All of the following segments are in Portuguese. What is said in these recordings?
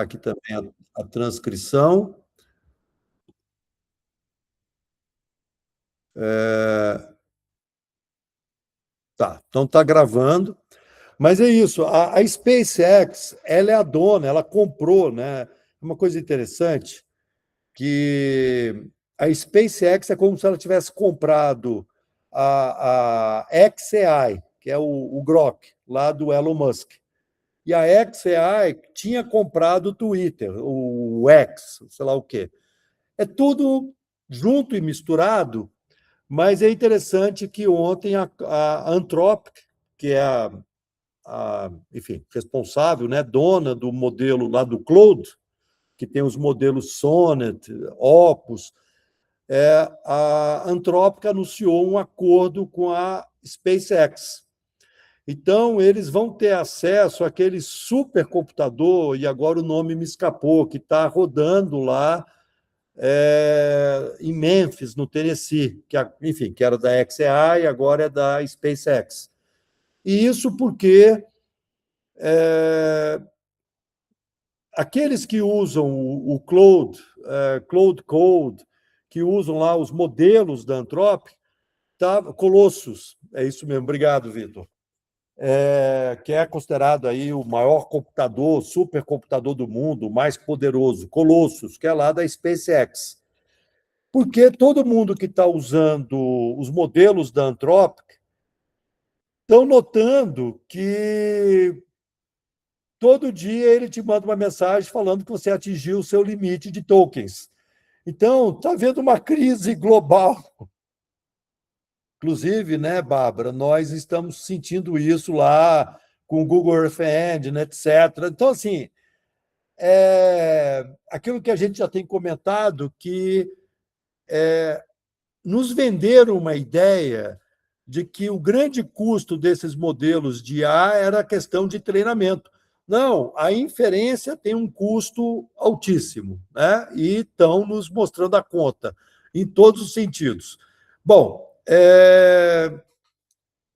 aqui também a transcrição. Tá, então está gravando. Mas é isso, a SpaceX, ela é a dona, ela comprou, né? Uma coisa interessante, que a SpaceX é como se ela tivesse comprado a XAI, que é o Grok, lá do Elon Musk. E a XAI tinha comprado o Twitter, o X, sei lá o quê. É tudo junto e misturado, mas é interessante que ontem a Anthropic, que é enfim, responsável, né, dona do modelo lá do Claude, que tem os modelos Sonnet, Opus, a Anthropic anunciou um acordo com a SpaceX. Então, eles vão ter acesso àquele supercomputador, e agora o nome me escapou, que está rodando lá em Memphis, no Tennessee, que, enfim, que era da XAI e agora é da SpaceX. E isso porque aqueles que usam o Claude, Claude Code, que usam lá os modelos da Anthropic, Colossus, é isso mesmo, obrigado, Vitor, que é considerado aí o maior computador, supercomputador do mundo, o mais poderoso, Colossus, que é lá da SpaceX. Porque todo mundo que está usando os modelos da Anthropic estão notando que todo dia ele te manda uma mensagem falando que você atingiu o seu limite de tokens. Então, está havendo uma crise global. Inclusive, né, Bárbara, nós estamos sentindo isso lá com o Google Earth Engine, etc. Então, assim, aquilo que a gente já tem comentado, que nos venderam uma ideia de que o grande custo desses modelos de IA era a questão de treinamento. Não, a inferência tem um custo altíssimo, né? E estão nos mostrando a conta, em todos os sentidos. Bom,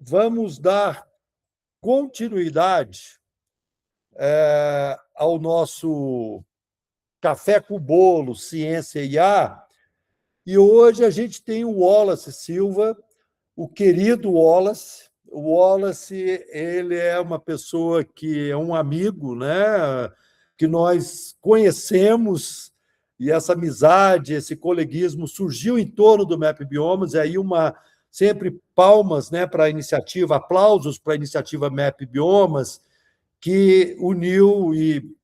vamos dar continuidade ao nosso Café com Bolo, Ciência e IA, e hoje a gente tem o Wallace Silva, o querido Wallace. O Wallace, ele é uma pessoa que é um amigo, né, que nós conhecemos, e essa amizade, esse coleguismo surgiu em torno do Map Biomas, e aí sempre palmas, né, para a iniciativa, aplausos para a iniciativa Map Biomas, que uniu, e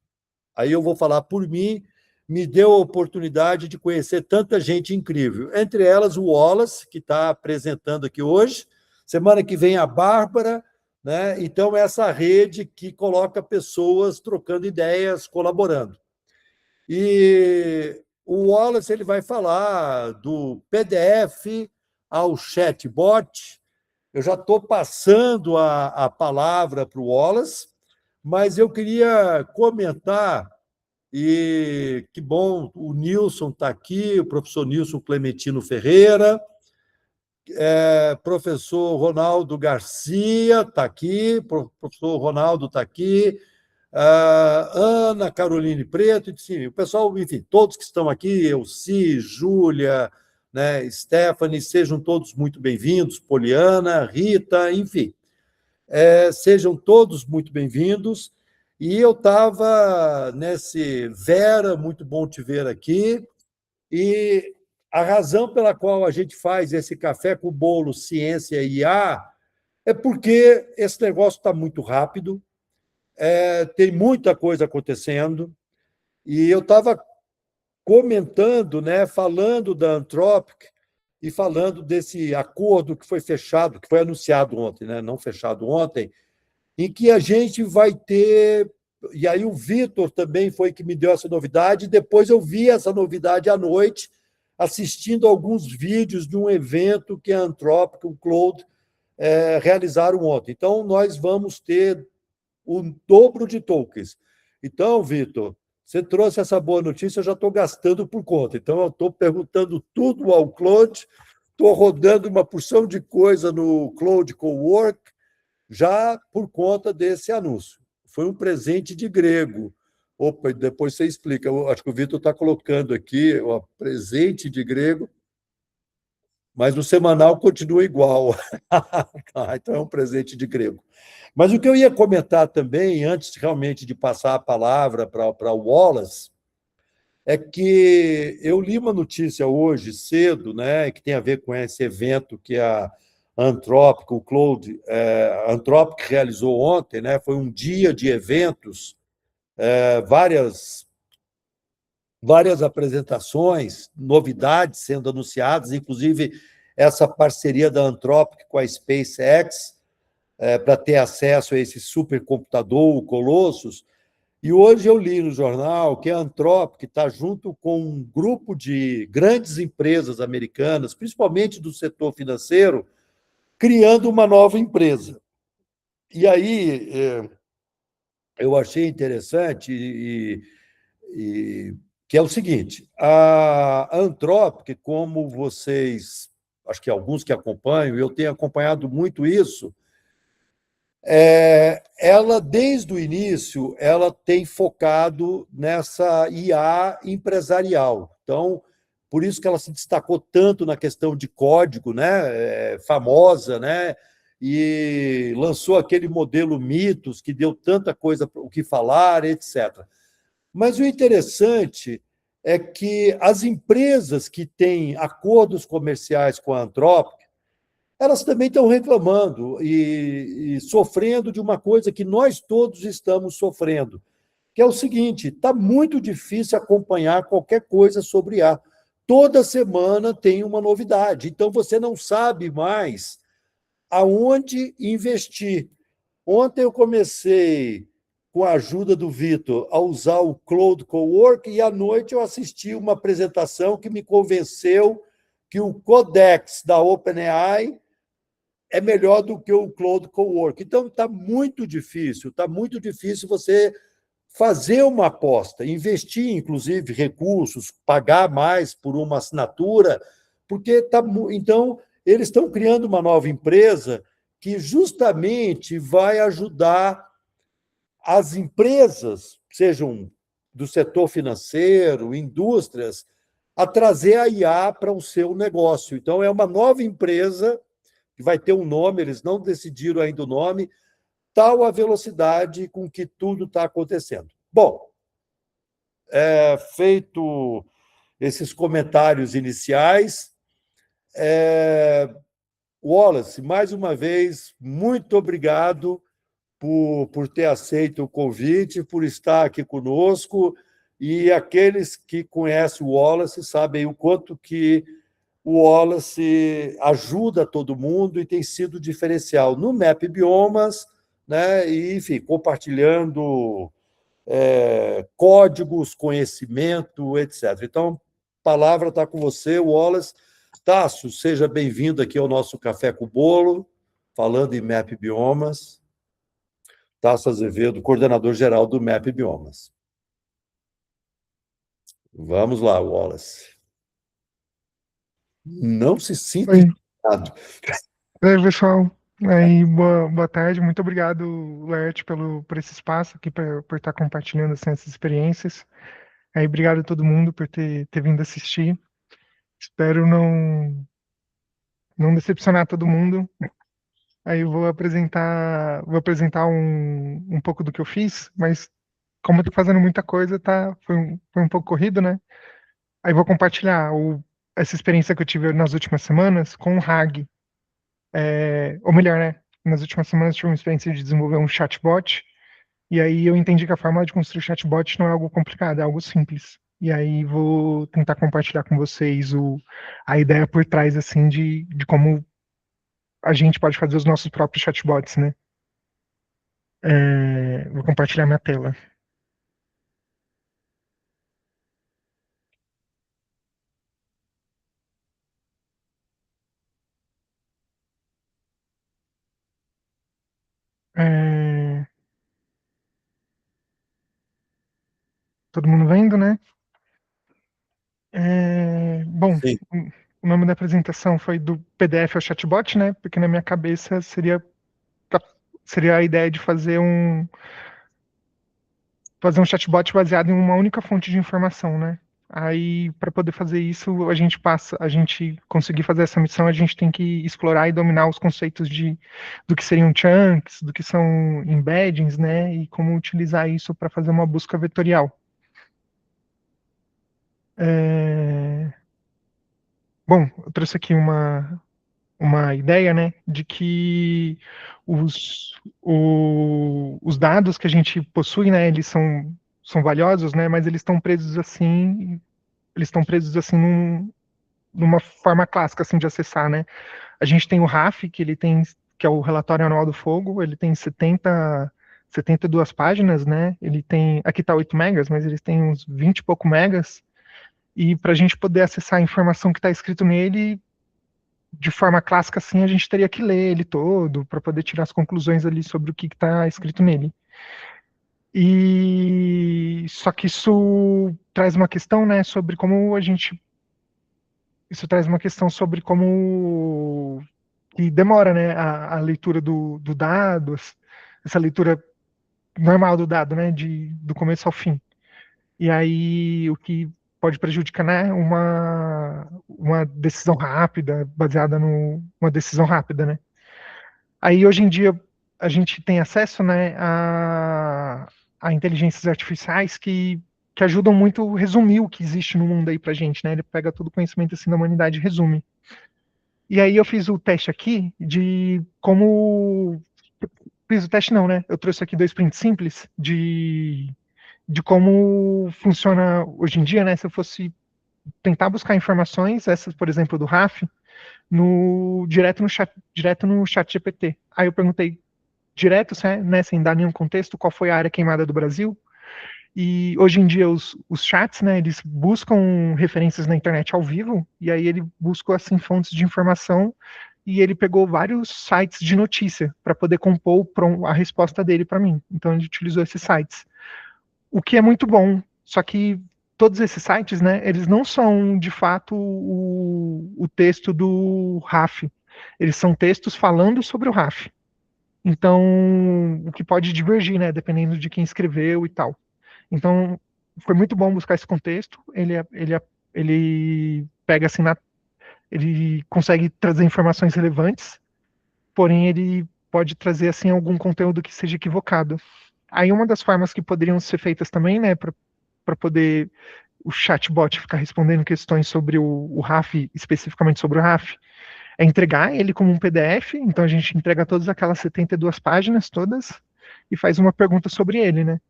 aí eu vou falar por mim, me deu a oportunidade de conhecer tanta gente incrível. Entre elas, o Wallace, que está apresentando aqui hoje. Semana que vem, a Bárbara. Né? Então, essa rede que coloca pessoas trocando ideias, colaborando. E o Wallace ele vai falar do PDF ao chatbot. Eu já estou passando a palavra para o Wallace, mas eu queria comentar, e que bom, o Nilson está aqui, o professor Nilson Clementino Ferreira, professor Ronaldo Garcia está aqui, professor Ronaldo está aqui, Ana Caroline Preto, enfim, o pessoal, enfim, todos que estão aqui, Elci, Júlia, né, Stephanie, sejam todos muito bem-vindos, Poliana, Rita, enfim, sejam todos muito bem-vindos. E eu estava nesse Vera, muito bom te ver aqui, e a razão pela qual a gente faz esse café com bolo Ciência e IA é porque esse negócio está muito rápido, tem muita coisa acontecendo, e eu estava comentando, né, falando da Anthropic e falando desse acordo que foi fechado, que foi anunciado ontem, né, não fechado ontem, em que a gente vai ter. E aí o Vitor também foi que me deu essa novidade, depois eu vi essa novidade à noite, assistindo alguns vídeos de um evento que a Anthropic, o Claude, realizaram ontem. Então, nós vamos ter o dobro de tokens. Então, Vitor, você trouxe essa boa notícia, eu já estou gastando por conta. Então, eu estou perguntando tudo ao Claude, estou rodando uma porção de coisa no Claude Cowork, já por conta desse anúncio. Foi um presente de grego Opa, e depois você explica. Eu acho que o Vitor está colocando aqui o presente de grego, mas no semanal continua igual. Ah, então é um presente de grego. Mas o que eu ia comentar também, antes realmente de passar a palavra para o Wallace, é que eu li uma notícia hoje cedo, né, que tem a ver com esse evento que a Anthropic, o Cloud, a Anthropic realizou ontem, né, foi um dia de eventos, várias apresentações, novidades sendo anunciadas, inclusive essa parceria da Anthropic com a SpaceX, para ter acesso a esse supercomputador, o Colossus. E hoje eu li no jornal que a Anthropic está junto com um grupo de grandes empresas americanas, principalmente do setor financeiro, criando uma nova empresa. E aí eu achei interessante que é o seguinte: a Anthropic, como vocês, acho que alguns que acompanham, eu tenho acompanhado muito isso, ela, desde o início, ela tem focado nessa IA empresarial. Então, por isso que ela se destacou tanto na questão de código, né? Famosa, né? E lançou aquele modelo Mitos, que deu tanta coisa o que falar, etc. Mas o interessante é que as empresas que têm acordos comerciais com a Anthropic, elas também estão reclamando e sofrendo de uma coisa que nós todos estamos sofrendo, que é o seguinte: está muito difícil acompanhar qualquer coisa sobre IA. Toda semana tem uma novidade, então você não sabe mais aonde investir. Ontem eu comecei, com a ajuda do Vitor, a usar o Cloud Cowork e à noite eu assisti uma apresentação que me convenceu que o Codex da OpenAI é melhor do que o Cloud Cowork. Então, está muito difícil você fazer uma aposta, investir, inclusive, recursos, pagar mais por uma assinatura, porque tá, então eles estão criando uma nova empresa que justamente vai ajudar as empresas, sejam do setor financeiro, indústrias, a trazer a IA para o seu negócio. Então, é uma nova empresa que vai ter um nome, eles não decidiram ainda o nome, tal a velocidade com que tudo está acontecendo. Bom, feito esses comentários iniciais, Wallace, mais uma vez, muito obrigado por ter aceito o convite, por estar aqui conosco, e aqueles que conhecem o Wallace sabem o quanto que o Wallace ajuda todo mundo e tem sido diferencial no Map Biomas, né? E, enfim, compartilhando códigos, conhecimento, etc. Então, a palavra está com você, Wallace. Tássio, seja bem-vindo aqui ao nosso Café com Bolo, falando em Map Biomas. Tássio Azevedo, coordenador-geral do Map Biomas. Vamos lá, Wallace. Não se sinta Oi, intimidado. oi, pessoal. Aí, boa tarde. Muito obrigado, Laerte, por esse espaço aqui, por estar compartilhando assim, essas experiências. Aí, obrigado a todo mundo por ter vindo assistir. Espero não decepcionar todo mundo. Aí, eu vou apresentar um pouco do que eu fiz, mas como eu tô fazendo muita coisa, foi um pouco corrido, né? Aí, vou compartilhar essa experiência que eu tive nas últimas semanas com o RAG. Ou melhor, né? Nas últimas semanas tive uma experiência de desenvolver um chatbot, e aí eu entendi que a forma de construir chatbot não é algo complicado, é algo simples. E aí vou tentar compartilhar com vocês a ideia por trás, assim, de como a gente pode fazer os nossos próprios chatbots, né? Vou compartilhar minha tela. É, todo mundo vendo, né? Bom, Sim. o nome da apresentação foi do PDF ao chatbot, né? Porque na minha cabeça seria a ideia de fazer fazer um chatbot baseado em uma única fonte de informação, né? Aí, para poder fazer isso, a gente conseguir fazer essa missão, a gente tem que explorar e dominar os conceitos do que seriam chunks, do que são embeddings, né? E como utilizar isso para fazer uma busca vetorial. É, Bom, eu trouxe aqui uma ideia, né, de que os dados que a gente possui, né, eles são valiosos, né, mas eles estão presos assim numa forma clássica assim de acessar, né? A gente tem o RAF, que é o relatório anual do fogo, ele tem 72 páginas, né? Ele tem, aqui tá 8 megas, mas eles têm uns 20 e pouco megas, e para a gente poder acessar a informação que está escrito nele de forma clássica, assim, a gente teria que ler ele todo para poder tirar as conclusões ali sobre o que está escrito nele. E só que isso traz uma questão, né, sobre como a gente isso traz uma questão sobre como que demora, né, a leitura do dado, essa leitura normal do dado, né, do começo ao fim. E aí o que pode prejudicar, né, uma decisão rápida, baseada numa decisão rápida, né. Aí hoje em dia a gente tem acesso, né, a inteligências artificiais que ajudam muito a resumir o que existe no mundo aí pra gente, né? Ele pega todo o conhecimento assim da humanidade e resume. E aí eu fiz o teste aqui de como. Fiz o teste não, né? Eu trouxe aqui dois prints simples de como funciona hoje em dia, né? Se eu fosse tentar buscar informações, essas, por exemplo, do RAF, direto no chat GPT. Aí eu perguntei direto, né, sem dar nenhum contexto, qual foi a área queimada do Brasil. E hoje em dia os chats, né, eles buscam referências na internet ao vivo, e aí ele busca assim fontes de informação e ele pegou vários sites de notícia para poder compor a resposta dele para mim. Então ele utilizou esses sites. O que é muito bom, só que todos esses sites, né, eles não são de fato o texto do RAF. Eles são textos falando sobre o RAF. Então, o que pode divergir, né, dependendo de quem escreveu e tal. Então, foi muito bom buscar esse contexto. Ele pega assim, ele consegue trazer informações relevantes, porém ele pode trazer assim algum conteúdo que seja equivocado. Aí uma das formas que poderiam ser feitas também, né, para poder o chatbot ficar respondendo questões sobre o RAF, especificamente sobre o RAF, é entregar ele como um PDF. Então a gente entrega todas aquelas 72 páginas todas e faz uma pergunta sobre ele, né?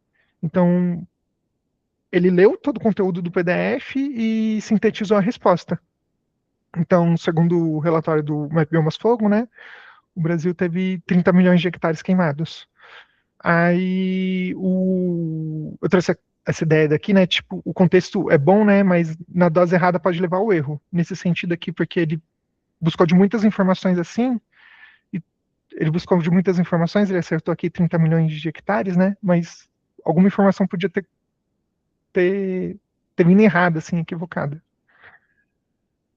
Então ele leu todo o conteúdo do PDF e sintetizou a resposta. Então, segundo o relatório do Map Biomas Fogo, né, o Brasil teve 30 milhões de hectares queimados. Aí eu trouxe essa ideia daqui, né? Tipo, o contexto é bom, né? Mas na dose errada pode levar ao erro. Nesse sentido aqui, porque ele buscou de muitas informações assim, e ele buscou de muitas informações, ele acertou aqui 30 milhões de hectares, né? Mas alguma informação podia ter, ter vindo errada, assim, equivocada.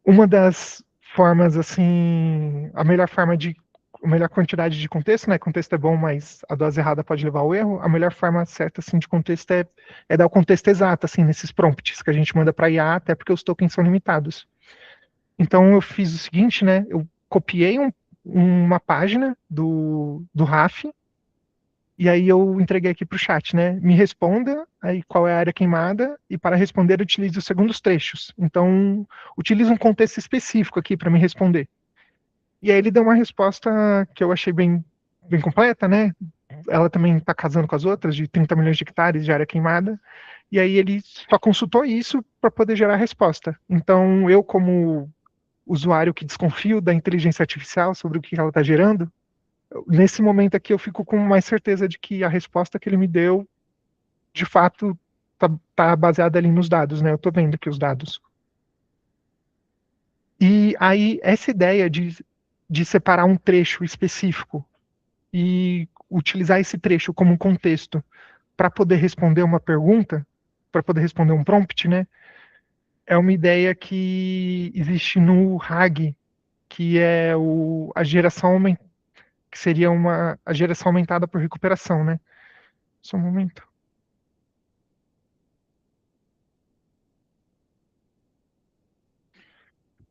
Uma das formas, assim, a melhor quantidade de contexto, né? Contexto é bom, mas a dose errada pode levar ao erro. A melhor forma certa, assim, de contexto é dar o contexto exato, assim, nesses prompts que a gente manda para IA, até porque os tokens são limitados. Então eu fiz o seguinte, né? Eu copiei uma página do RAF e aí eu entreguei aqui para o chat, né? Me responda aí qual é a área queimada e para responder utilize os segundos trechos. Então utilize um contexto específico aqui para me responder. E aí ele deu uma resposta que eu achei bem completa, né? Ela também está casando com as outras, de 30 milhões de hectares de área queimada. E aí ele só consultou isso para poder gerar a resposta. Então eu, como usuário que desconfio da inteligência artificial sobre o que ela está gerando, nesse momento aqui eu fico com mais certeza de que a resposta que ele me deu, de fato, tá baseada ali nos dados, né? Eu estou vendo aqui os dados. E aí, essa ideia de separar um trecho específico e utilizar esse trecho como um contexto para poder responder uma pergunta, para poder responder um prompt, né? É uma ideia que existe no RAG, que é a geração que seria a geração aumentada por recuperação, né? Só um momento.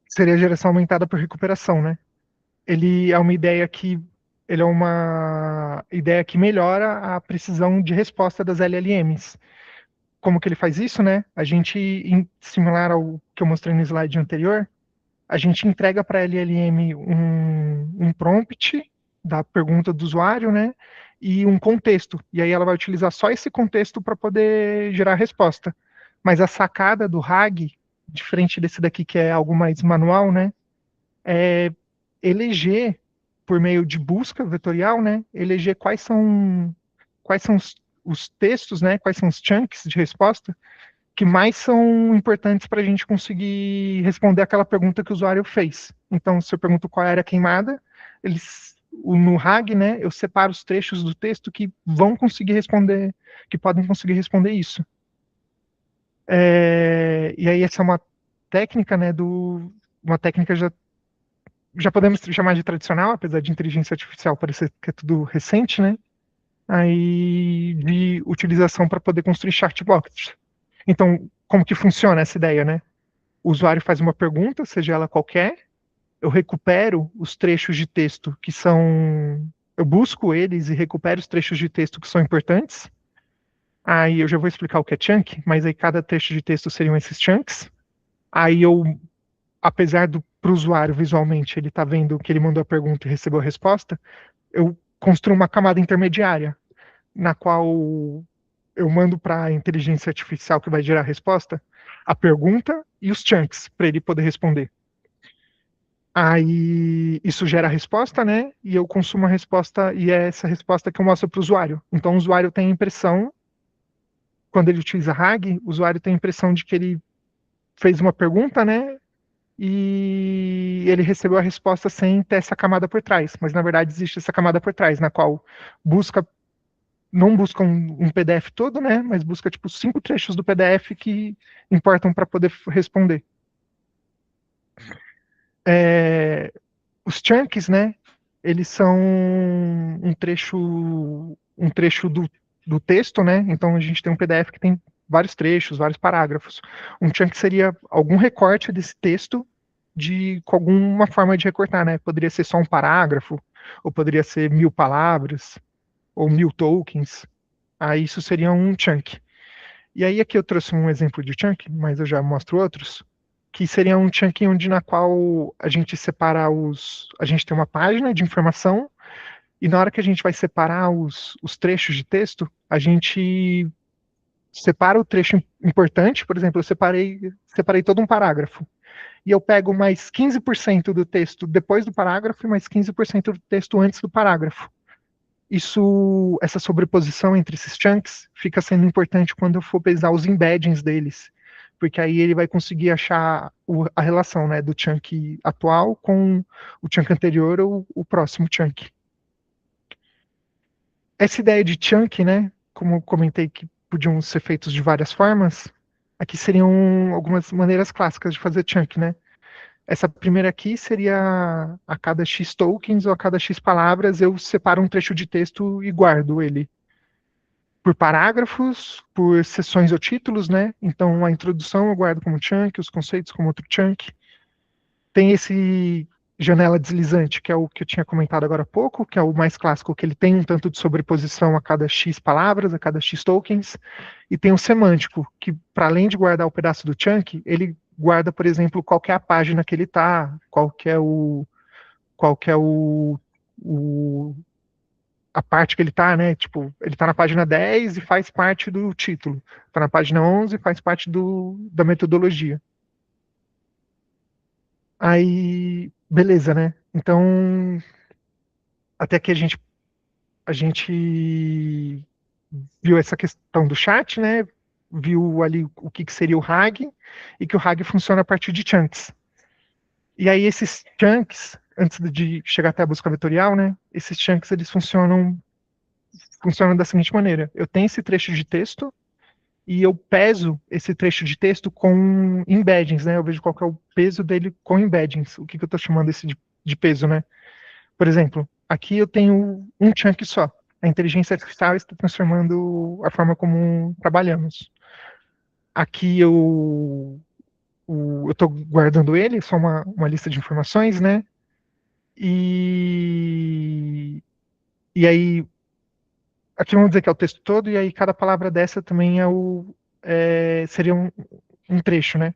seria a geração aumentada por recuperação, né? Ele é uma ideia que ele é uma ideia que melhora a precisão de resposta das LLMs. Como que ele faz isso, né? A gente, similar ao que eu mostrei no slide anterior, a gente entrega para a LLM um prompt da pergunta do usuário, né? E um contexto. E aí ela vai utilizar só esse contexto para poder gerar a resposta. Mas a sacada do RAG, diferente desse daqui que é algo mais manual, né? É eleger por meio de busca vetorial, né? Eleger quais são os textos, né? Quais são os chunks de resposta que mais são importantes para a gente conseguir responder aquela pergunta que o usuário fez. Então, se eu pergunto qual era a queimada, no RAG, né, eu separo os trechos do texto que vão conseguir responder, que podem conseguir responder isso. E aí essa é uma técnica, né, uma técnica já podemos chamar de tradicional, apesar de inteligência artificial parecer que é tudo recente, né? Aí de utilização para poder construir chatbots. Então, como que funciona essa ideia, né? O usuário faz uma pergunta, seja ela qualquer, eu recupero os trechos de texto que são. Eu busco eles e recupero os trechos de texto que são importantes. Aí eu já vou explicar o que é chunk, mas aí cada trecho de texto seriam esses chunks. Aí eu, apesar do para o usuário visualmente ele está vendo que ele mandou a pergunta e recebeu a resposta, eu construo uma camada intermediária na qual eu mando para a inteligência artificial que vai gerar a resposta a pergunta e os chunks para ele poder responder. Aí isso gera a resposta, né? E eu consumo a resposta e é essa resposta que eu mostro para o usuário. Então o usuário tem a impressão, quando ele utiliza RAG, o usuário tem a impressão de que ele fez uma pergunta, né? E ele recebeu a resposta sem ter essa camada por trás. Mas na verdade existe essa camada por trás, na qual busca não busca um PDF todo, né? Mas busca tipo 5 trechos do PDF que importam para poder responder. Os chunks, né? Eles são um trecho do texto, né? Então a gente tem um PDF que tem vários trechos, vários parágrafos. Um chunk seria algum recorte desse texto com alguma forma de recortar, né? Poderia ser só um parágrafo, ou poderia ser 1000 palavras, ou 1000 tokens. Aí isso seria um chunk. E aí aqui eu trouxe um exemplo de chunk, mas eu já mostro outros, que seria um chunk onde na qual a gente separa a gente tem uma página de informação e na hora que a gente vai separar os trechos de texto, a gente separa o trecho importante, por exemplo, eu separei todo um parágrafo. E eu pego mais 15% do texto depois do parágrafo e mais 15% do texto antes do parágrafo. Essa sobreposição entre esses chunks fica sendo importante quando eu for pesar os embeddings deles, porque aí ele vai conseguir achar a relação, né, do chunk atual com o chunk anterior ou o próximo chunk. Essa ideia de chunk, né, como eu comentei que podiam ser feitos de várias formas, aqui seriam algumas maneiras clássicas de fazer chunk, né? Essa primeira aqui seria a cada X tokens ou a cada X palavras eu separo um trecho de texto e guardo ele por parágrafos, por seções ou títulos, né? Então a introdução eu guardo como chunk, os conceitos como outro chunk. Tem esse janela deslizante, que é o que eu tinha comentado agora há pouco, que é o mais clássico, que ele tem um tanto de sobreposição a cada X palavras, a cada X tokens, e tem o semântico, que para além de guardar o pedaço do chunk, ele guarda, por exemplo, qual que é a página que ele está, qual que é a parte que ele está, né? Tipo, ele está na página 10 e faz parte do título. Está na página 11 e faz parte da metodologia. Aí, beleza, né? Então, até que a gente viu essa questão do chat, né? Viu ali o que seria o RAG e que o RAG funciona a partir de chunks. E aí esses chunks, antes de chegar até a busca vetorial, né? Esses chunks eles funcionam da seguinte maneira: eu tenho esse trecho de texto e eu peso esse trecho de texto com embeddings, né? Eu vejo qual que é o peso dele com embeddings. O que eu estou chamando esse de peso, né? Por exemplo, aqui eu tenho um chunk só. A inteligência artificial está transformando a forma como trabalhamos. Aqui eu estou guardando ele, só uma lista de informações, né? E aí, aqui vamos dizer que é o texto todo, e aí cada palavra dessa também seria um trecho, né?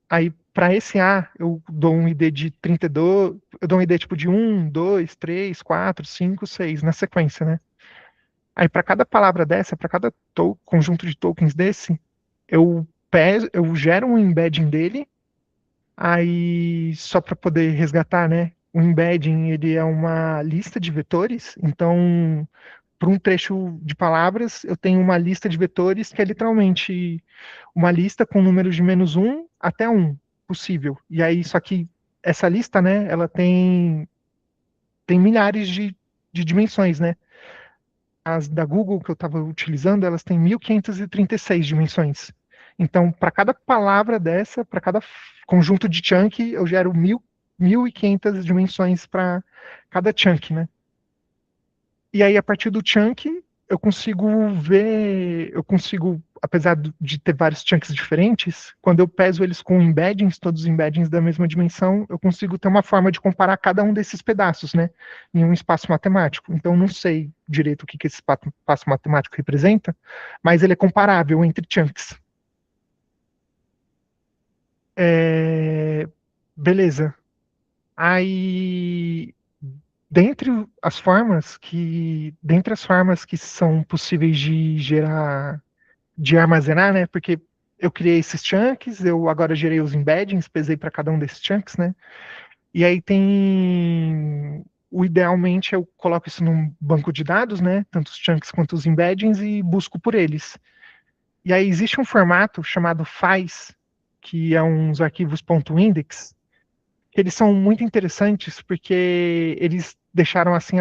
Aí, para esse A, eu dou um ID de 32, eu dou um ID tipo de 1, 2, 3, 4, 5, 6, na sequência, né? Aí, para cada palavra dessa, para cada conjunto de tokens desse, eu gero um embedding dele, aí só para poder resgatar, né? O embedding, ele é uma lista de vetores, então, para um trecho de palavras, eu tenho uma lista de vetores que é literalmente uma lista com números de -1 até 1 possível. E aí, só que essa lista, né, ela tem milhares de dimensões, né? As da Google que eu estava utilizando, elas têm 1536 dimensões. Então, para cada palavra dessa, para cada conjunto de chunk, eu gero 1500 dimensões para cada chunk, né? E aí, a partir do chunk, eu consigo, apesar de ter vários chunks diferentes, quando eu peso eles com embeddings, todos os embeddings da mesma dimensão, eu consigo ter uma forma de comparar cada um desses pedaços, né, em um espaço matemático. Então, eu não sei direito o que esse espaço matemático representa, mas ele é comparável entre chunks. É... Beleza. Aí, dentre as formas que são possíveis de gerar, de armazenar, né? Porque eu criei esses chunks, eu agora gerei os embeddings, pesei para cada um desses chunks, né? E aí idealmente eu coloco isso num banco de dados, né? Tanto os chunks quanto os embeddings e busco por eles. E aí existe um formato chamado FAIS, que é uns arquivos .index, que eles são muito interessantes porque eles deixaram assim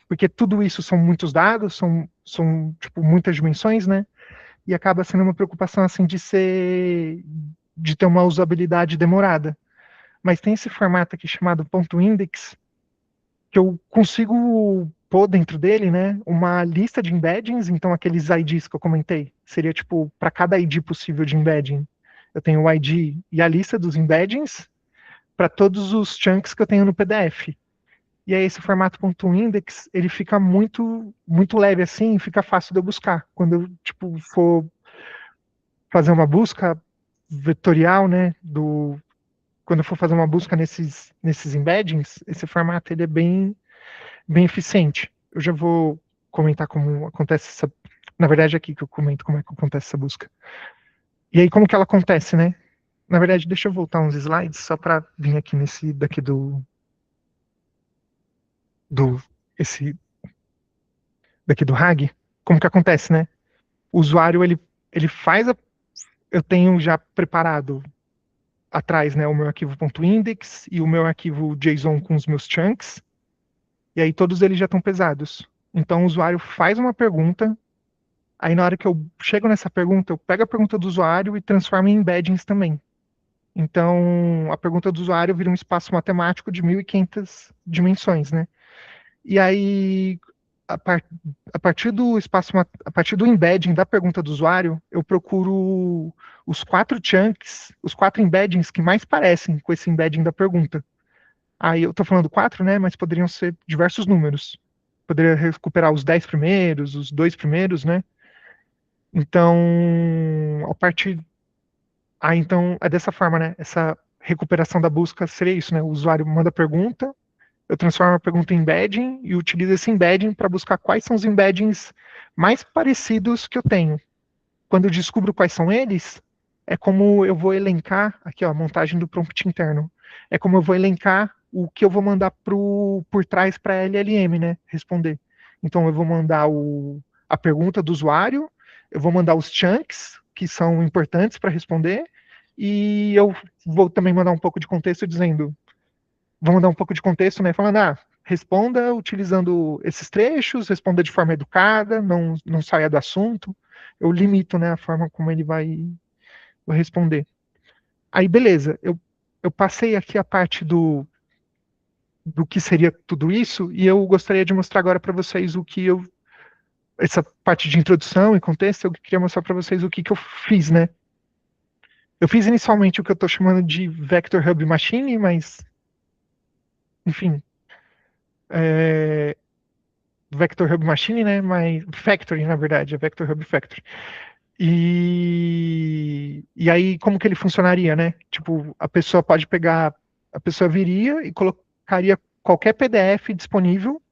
porque tudo isso são muitos dados, são tipo muitas dimensões, né? E acaba sendo uma preocupação assim de ter uma usabilidade demorada. Mas tem esse formato aqui chamado .index que eu consigo pôr dentro dele, né, uma lista de embeddings, então aqueles IDs que eu comentei, seria tipo para cada ID possível de embedding, eu tenho o ID e a lista dos embeddings para todos os chunks que eu tenho no PDF. E aí esse formato .index, ele fica muito leve assim, fica fácil de eu buscar. Quando eu tipo for fazer uma busca vetorial, né, quando eu for fazer uma busca nesses embeddings, esse formato ele é bem eficiente. Eu já vou comentar como acontece essa, na verdade é aqui que eu comento como é que acontece essa busca. E aí como que ela acontece, né? Na verdade, deixa eu voltar uns slides só para vir aqui nesse daqui do esse daqui do RAG, como que acontece, né? O usuário ele faz eu tenho já preparado atrás, né, o meu arquivo .index e o meu arquivo JSON com os meus chunks, e aí todos eles já estão pesados. Então o usuário faz uma pergunta, aí na hora que eu chego nessa pergunta, eu pego a pergunta do usuário e transformo em embeddings também. Então a pergunta do usuário vira um espaço matemático de 1500 dimensões, né? E aí a, par, a partir do espaço, a partir do embedding da pergunta do usuário, eu procuro os 4 chunks, os 4 embeddings que mais parecem com esse embedding da pergunta. Aí eu estou falando 4, né? Mas poderiam ser diversos números. Poderia recuperar os 10 primeiros, os 2 primeiros, né? Então, a partir. Então, é dessa forma, né? Essa recuperação da busca seria isso, né? O usuário manda a pergunta, eu transformo a pergunta em embedding e utilizo esse embedding para buscar quais são os embeddings mais parecidos que eu tenho. Quando eu descubro quais são eles, é como eu vou elencar, aqui ó, a montagem do prompt interno, é como eu vou elencar o que eu vou mandar por trás para a LLM, né, responder. Então eu vou mandar a pergunta do usuário, eu vou mandar os chunks, que são importantes para responder, e eu vou também mandar um pouco de contexto dizendo, vamos dar um pouco de contexto, né? Falando, responda utilizando esses trechos, responda de forma educada, não saia do assunto. Eu limito, né, a forma como ele vai responder. Aí, beleza, eu passei aqui a parte do que seria tudo isso, e eu gostaria de mostrar agora para vocês essa parte de introdução e contexto, eu queria mostrar para vocês o que eu fiz, né? Eu fiz inicialmente o que eu estou chamando de Vector Hub Machine, mas, enfim, é, Vector Hub Machine, né? Mas Factory, na verdade, é Vector Hub Factory. E aí, como que ele funcionaria, né? Tipo, a pessoa pode pegar, a pessoa viria e colocaria qualquer PDF disponível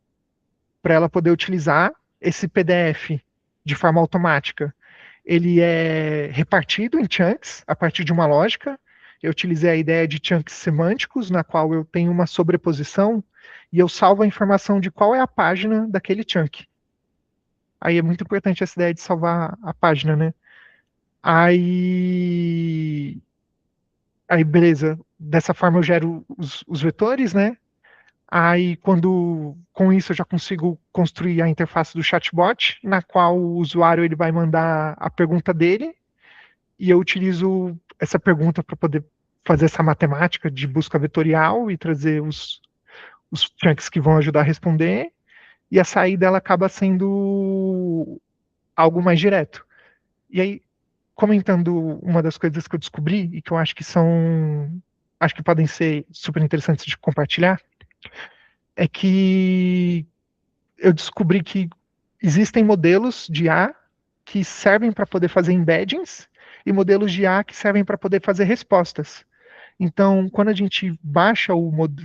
para ela poder utilizar esse PDF de forma automática. Ele é repartido em chunks a partir de uma lógica. Eu utilizei a ideia de chunks semânticos, na qual eu tenho uma sobreposição e eu salvo a informação de qual é a página daquele chunk. Aí é muito importante essa ideia de salvar a página, né? Aí, aí beleza. Dessa forma eu gero os vetores, né? Aí, com isso, eu já consigo construir a interface do chatbot, na qual o usuário ele vai mandar a pergunta dele, e eu utilizo essa pergunta para poder fazer essa matemática de busca vetorial e trazer os chunks que vão ajudar a responder, e a saída ela acaba sendo algo mais direto. E aí, comentando uma das coisas que eu descobri e que eu acho que podem ser super interessantes de compartilhar, é que eu descobri que existem modelos de IA que servem para poder fazer embeddings e modelos de IA que servem para poder fazer respostas. Então, quando a gente baixa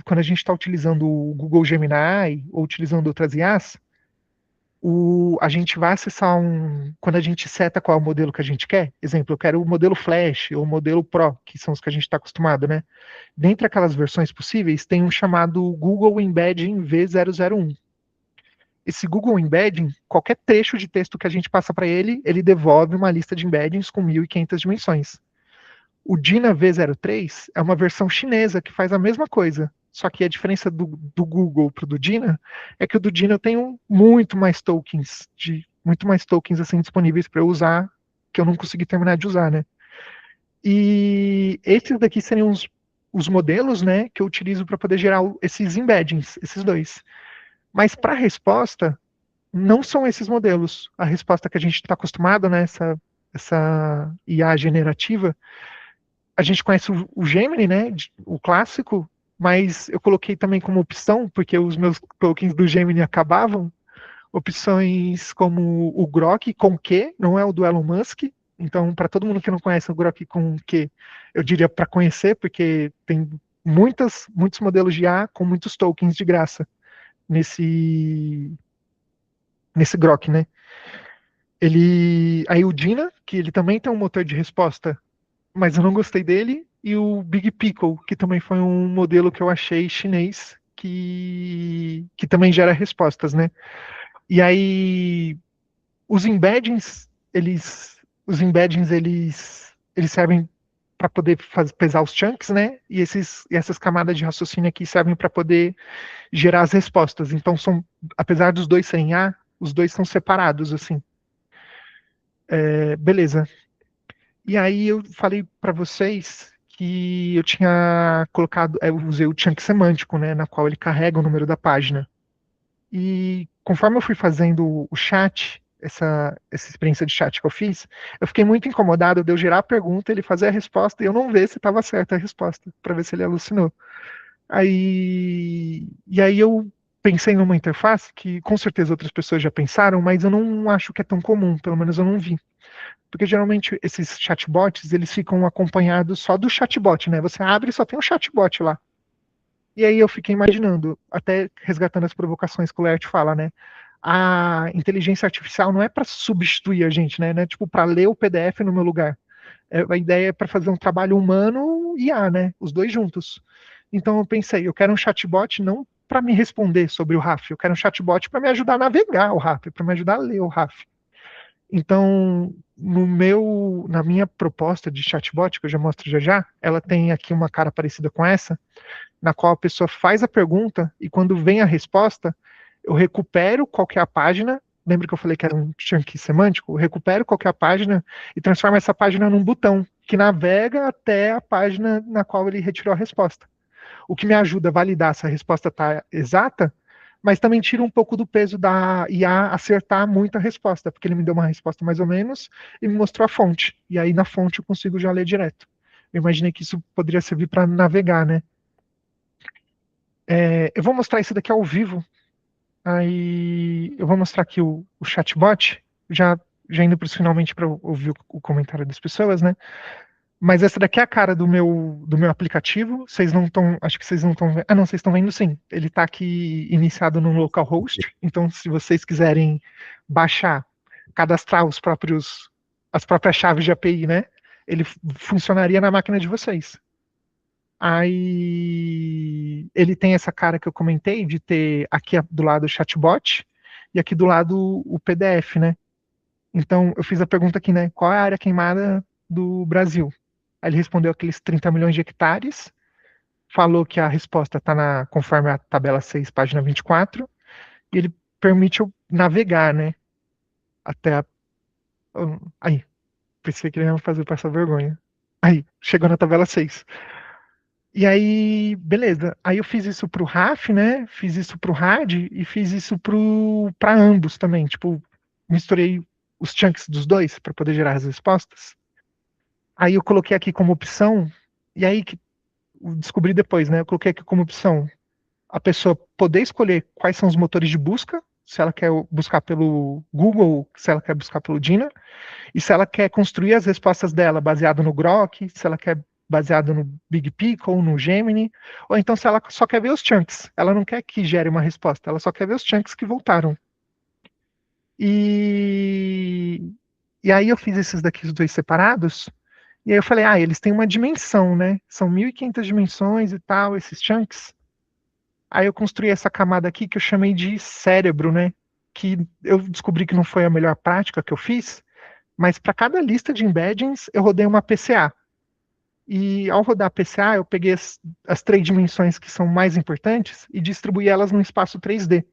quando a gente está utilizando o Google Gemini ou utilizando outras IAs, a gente vai acessar quando a gente seta qual é o modelo que a gente quer, exemplo, eu quero o modelo Flash ou o modelo Pro, que são os que a gente está acostumado, né? Dentre aquelas versões possíveis, tem um chamado Google Embedding V001. Esse Google Embedding, qualquer trecho de texto que a gente passa para ele, ele devolve uma lista de embeddings com 1.500 dimensões. O Dina V03 é uma versão chinesa que faz a mesma coisa, só que a diferença do Google para o do Dina é que o do Dina eu tenho muito mais tokens assim disponíveis para eu usar, que eu não consegui terminar de usar, né? E esses daqui seriam os modelos, né, que eu utilizo para poder gerar esses embeddings, esses dois. Mas para a resposta, não são esses modelos. A resposta que a gente está acostumado, né, essa IA generativa, a gente conhece o Gemini, né, o clássico, mas eu coloquei também como opção, porque os meus tokens do Gemini acabavam, opções como o Grok com Q, não é o do Elon Musk. Então, para todo mundo que não conhece o Grok com Q, eu diria para conhecer, porque tem muitos modelos de IA com muitos tokens de graça nesse Grok, né? Aí o Dina, que ele também tem um motor de resposta, mas eu não gostei dele, e o Big Pickle, que também foi um modelo que eu achei chinês, que também gera respostas, né? E aí os embeddings, eles servem para poder pesar os chunks, né? E essas camadas de raciocínio aqui servem para poder gerar as respostas. Então apesar dos dois serem A, os dois são separados, assim. Beleza. E aí eu falei para vocês que eu tinha colocado, eu usei o chunk semântico, né, na qual ele carrega o número da página. E conforme eu fui fazendo o chat, essa experiência de chat que eu fiz, eu fiquei muito incomodado de eu gerar a pergunta, ele fazer a resposta e eu não ver se estava certa a resposta, para ver se ele alucinou. E aí eu pensei numa interface que com certeza outras pessoas já pensaram, mas eu não acho que é tão comum, pelo menos eu não vi. Porque geralmente esses chatbots, eles ficam acompanhados só do chatbot, né? Você abre e só tem um chatbot lá. E aí eu fiquei imaginando, até resgatando as provocações que o Laert fala, né? A inteligência artificial não é para substituir a gente, né? Não é tipo para ler o PDF no meu lugar. A ideia é para fazer um trabalho humano e IA, né? Os dois juntos. Então eu pensei, eu quero um chatbot não para me responder sobre o RAF, eu quero um chatbot para me ajudar a navegar o RAF, para me ajudar a ler o RAF. Então, na minha proposta de chatbot, que eu já mostro já já, ela tem aqui uma cara parecida com essa, na qual a pessoa faz a pergunta e quando vem a resposta, eu recupero qual que é a página. Lembra que eu falei que era um chunk semântico? Eu recupero qual que é a página e transformo essa página num botão que navega até a página na qual ele retirou a resposta. O que me ajuda a validar se a resposta está exata, mas também tira um pouco do peso da IA acertar muito a resposta, porque ele me deu uma resposta mais ou menos e me mostrou a fonte. E aí na fonte eu consigo já ler direto. eu imaginei que isso poderia servir para navegar, né? Eu vou mostrar isso daqui ao vivo. Aí eu vou mostrar aqui o chatbot, já indo para os finalmente para ouvir o comentário das pessoas, né? Mas essa daqui é a cara do meu aplicativo. Vocês não estão, acho que vocês não estão vendo. Ah, não, vocês estão vendo sim. Ele está aqui iniciado no localhost. Então, se vocês quiserem baixar, cadastrar as próprias chaves de API, né? Ele funcionaria na máquina de vocês. Aí ele tem essa cara que eu comentei de ter aqui do lado o chatbot e aqui do lado o PDF, né? Então eu fiz a pergunta aqui, né? Qual é a área queimada do Brasil? Aí ele respondeu aqueles 30 milhões de hectares, falou que a resposta está conforme a tabela 6, página 24, e ele permite eu navegar, né? Até a. Aí, pensei que ele ia me fazer passar vergonha. Aí, chegou na tabela 6. E aí, beleza. Aí eu fiz isso pro RAF, né? Fiz isso pro RAD e fiz isso para ambos também. Tipo, misturei os chunks dos dois para poder gerar as respostas. Aí eu coloquei aqui como opção, e aí que eu descobri depois, né? Eu coloquei aqui como opção a pessoa poder escolher quais são os motores de busca, se ela quer buscar pelo Google, se ela quer buscar pelo Dina, e se ela quer construir as respostas dela baseado no Grok, se ela quer baseado no Big Pickle, no Gemini, ou então se ela só quer ver os chunks. Ela não quer que gere uma resposta, ela só quer ver os chunks que voltaram. E, e aí eu fiz esses daqui, os dois separados, e aí eu falei, eles têm uma dimensão, né? São 1.500 dimensões e tal, esses chunks. Aí eu construí essa camada aqui que eu chamei de cérebro, né? Que eu descobri que não foi a melhor prática que eu fiz, mas para cada lista de embeddings eu rodei uma PCA. E ao rodar a PCA, eu peguei as três dimensões que são mais importantes e distribuí elas no espaço 3D.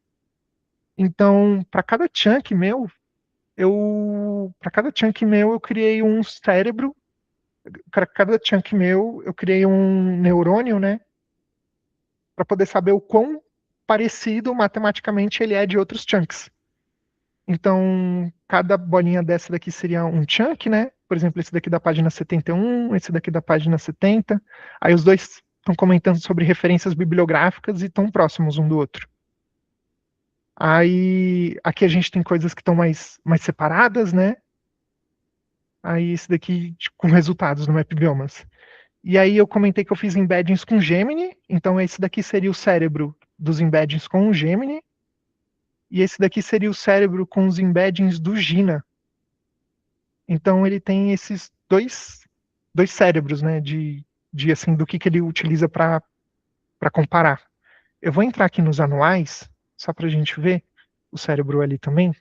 Então, para cada chunk meu eu criei um cérebro, para cada chunk meu eu criei um neurônio, né, para poder saber o quão parecido matematicamente ele é de outros chunks. Então, cada bolinha dessa daqui seria um chunk, né? Por exemplo, esse daqui da página 71, esse daqui da página 70. Aí os dois estão comentando sobre referências bibliográficas e estão próximos um do outro. Aí aqui a gente tem coisas que estão mais separadas, né? Aí esse daqui com resultados no Map Biomas. E aí eu comentei que eu fiz embeddings com Gemini, então esse daqui seria o cérebro dos embeddings com o Gemini, e esse daqui seria o cérebro com os embeddings do Gina. Então ele tem esses dois cérebros, né, de assim, do que ele utiliza para comparar. Eu vou entrar aqui nos anuais, só para a gente ver o cérebro ali também.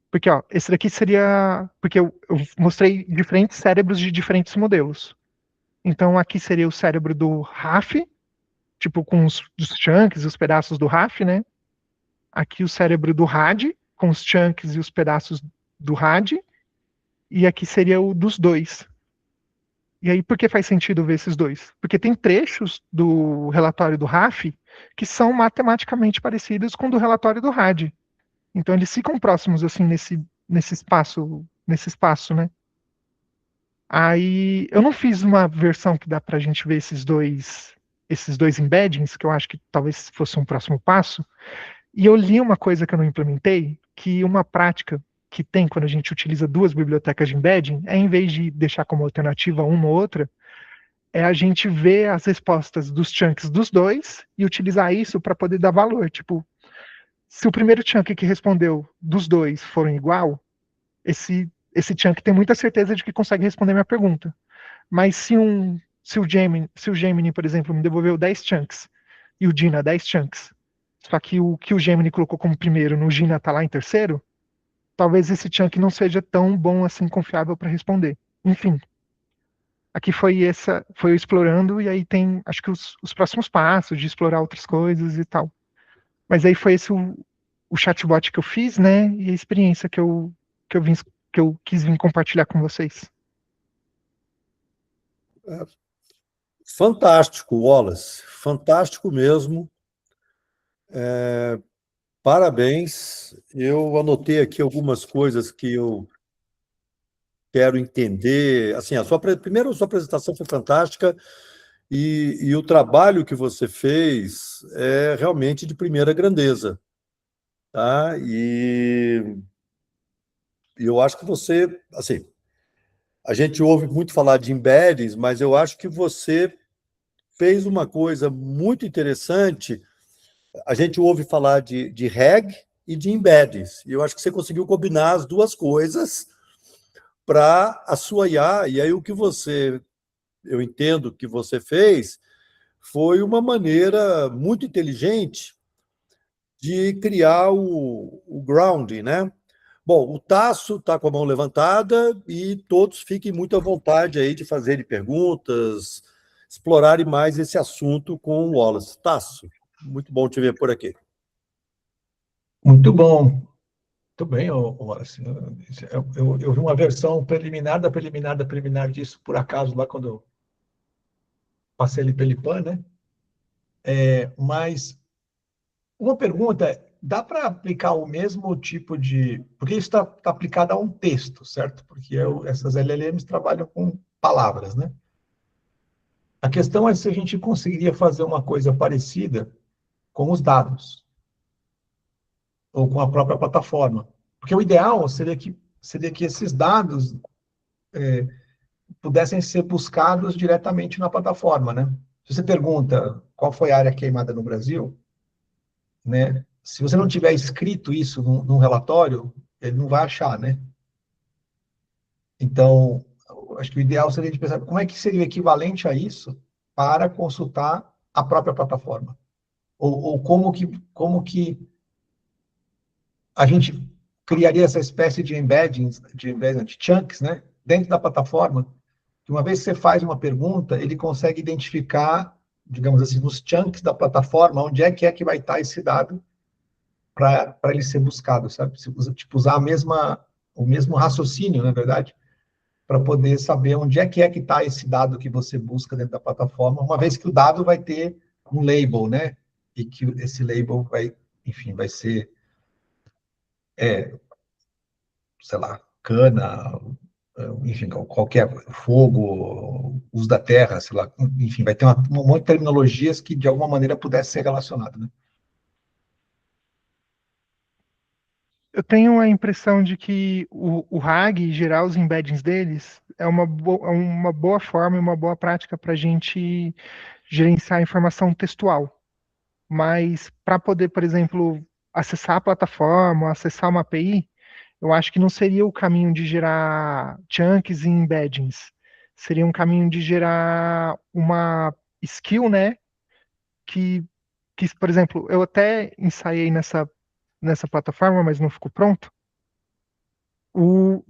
Porque, ó, esse daqui seria. Porque eu mostrei diferentes cérebros de diferentes modelos. Então, aqui seria o cérebro do RAF, tipo, com os chunks e os pedaços do RAF, né? Aqui o cérebro do RAD, com os chunks e os pedaços do RAD. E aqui seria o dos dois. E aí, por que faz sentido ver esses dois? Porque tem trechos do relatório do RAF que são matematicamente parecidos com o do relatório do RAD. Então, eles ficam próximos, assim, nesse espaço, né? Aí, eu não fiz uma versão que dá pra gente ver esses dois embeddings, que eu acho que talvez fosse um próximo passo. E eu li uma coisa que eu não implementei, que uma prática que tem quando a gente utiliza duas bibliotecas de embedding é, em vez de deixar como alternativa uma ou outra, é a gente ver as respostas dos chunks dos dois e utilizar isso para poder dar valor. Tipo, se o primeiro chunk que respondeu dos dois foram igual, esse chunk tem muita certeza de que consegue responder minha pergunta. Mas se o Gemini, por exemplo, me devolveu 10 chunks e o Dina 10 chunks, só que o que o Gemini colocou como primeiro no Gina está lá em terceiro, talvez esse chunk não seja tão bom assim, confiável para responder. Enfim, aqui foi eu explorando, e aí tem, acho que os próximos passos de explorar outras coisas e tal. Mas aí foi esse o chatbot que eu fiz, né? E a experiência que eu quis vir compartilhar com vocês. Fantástico, Wallace. Fantástico mesmo. Parabéns. Eu anotei aqui algumas coisas que eu quero entender. Assim, primeiro, a sua apresentação foi fantástica e o trabalho que você fez é realmente de primeira grandeza, tá? E eu acho que você, assim, a gente ouve muito falar de embeddings, mas eu acho que você fez uma coisa muito interessante. A gente ouve falar de RAG e de embeddings, e eu acho que você conseguiu combinar as duas coisas para a sua IA, e aí eu entendo que você fez, foi uma maneira muito inteligente de criar o grounding, né? Bom, o Tasso está com a mão levantada e todos fiquem muito à vontade aí de fazerem perguntas, explorarem mais esse assunto com o Wallace. Tasso, muito bom te ver por aqui. Muito bom. Muito bem, Wallace. Eu vi uma versão preliminar disso, por acaso, lá quando eu passei ali pelo IPAN, né? Mas uma pergunta, dá para aplicar o mesmo tipo de... Porque isso está aplicado a um texto, certo? Porque essas LLMs trabalham com palavras, né? A questão é se a gente conseguiria fazer uma coisa parecida com os dados, ou com a própria plataforma. Porque o ideal seria que esses dados pudessem ser buscados diretamente na plataforma, né? Se você pergunta qual foi a área queimada no Brasil, né? Se você não tiver escrito isso num relatório, ele não vai achar, né? Então, acho que o ideal seria de pensar como é que seria o equivalente a isso para consultar a própria plataforma. Ou como que a gente criaria essa espécie de embeddings, de chunks, né? Dentro da plataforma, que uma vez que você faz uma pergunta, ele consegue identificar, digamos assim, nos chunks da plataforma, onde é que vai estar esse dado para ele ser buscado, sabe? Tipo, usar o mesmo raciocínio, na verdade, para poder saber onde é que está esse dado que você busca dentro da plataforma, uma vez que o dado vai ter um label, né? E que esse label vai, enfim, vai ser, sei lá, cana, enfim, qualquer fogo, uso da terra, sei lá, enfim, vai ter um monte de terminologias que de alguma maneira pudesse ser relacionado, né? Eu tenho a impressão de que o RAG, gerar os embeddings deles, é uma boa forma e uma boa prática para a gente gerenciar a informação textual. Mas para poder, por exemplo, acessar a plataforma, acessar uma API, eu acho que não seria o caminho de gerar chunks e embeddings. Seria um caminho de gerar uma skill, né? Que, por exemplo, eu até ensaiei nessa plataforma, mas não ficou pronto.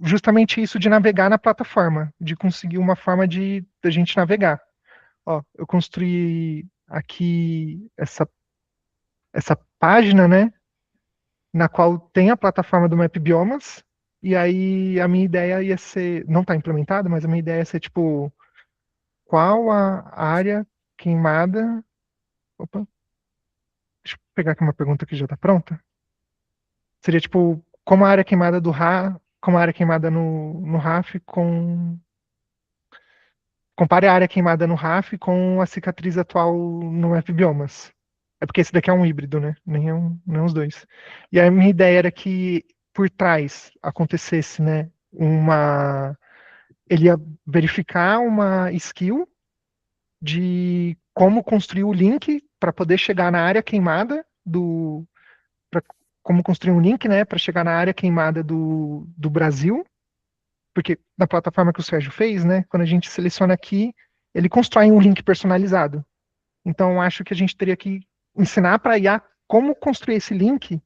Justamente isso de navegar na plataforma, de conseguir uma forma de da gente navegar. Ó, eu construí aqui essa página, né? Na qual tem a plataforma do Map Biomas, e aí a minha ideia ia ser, não está implementada, mas a minha ideia ia ser, tipo, qual a área queimada... Opa, deixa eu pegar aqui uma pergunta que já está pronta. Seria, tipo, como a área queimada do RA, como a área queimada no RAF com... Compare a área queimada no RAF com a cicatriz atual no Map Biomas. É porque esse daqui é um híbrido, né? Nem os dois. E a minha ideia era que por trás acontecesse, né, ele ia verificar uma skill de como construir o link para poder chegar na área queimada pra, como construir um link, né, para chegar na área queimada do Brasil, porque na plataforma que o Sérgio fez, né, quando a gente seleciona aqui, ele constrói um link personalizado. Então, acho que a gente teria que ensinar para a IA como construir esse link.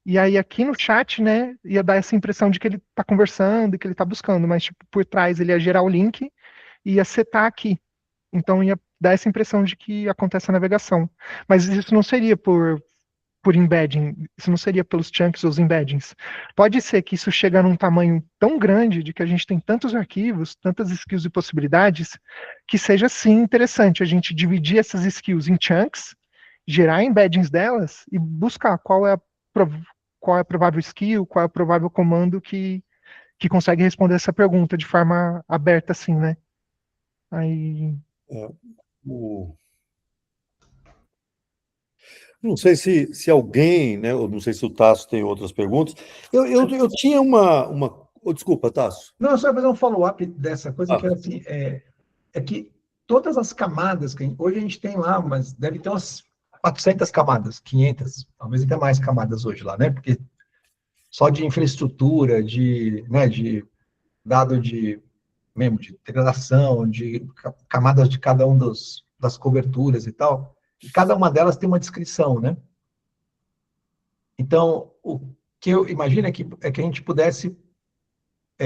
E aí, aqui no chat, né, ia dar essa impressão de que ele está conversando, que ele está buscando, mas tipo, por trás ele ia gerar o link e ia setar aqui. Então, ia dar essa impressão de que acontece a navegação. Mas isso não seria por embedding, isso não seria pelos chunks ou os embeddings. Pode ser que isso chegue num tamanho tão grande de que a gente tem tantos arquivos, tantas skills e possibilidades, que seja sim interessante a gente dividir essas skills em chunks, gerar embeddings delas e buscar qual é a provável skill, qual é o provável comando que que consegue responder essa pergunta de forma aberta, assim, né? Aí, O- Não sei se alguém, né? Eu não sei se o Tasso tem outras perguntas. Eu tinha uma... Oh, desculpa, Tasso. Não, eu só ia fazer um follow-up dessa coisa que Ah, era assim, é que todas as camadas que hoje a gente tem lá, mas deve ter umas 400 camadas, 500, talvez até mais camadas hoje lá, né? Porque só de infraestrutura, né, de dado de mesmo de integração, de camadas de cada um das coberturas e tal, e cada uma delas tem uma descrição, né? Então, o que eu imagino é que a gente pudesse,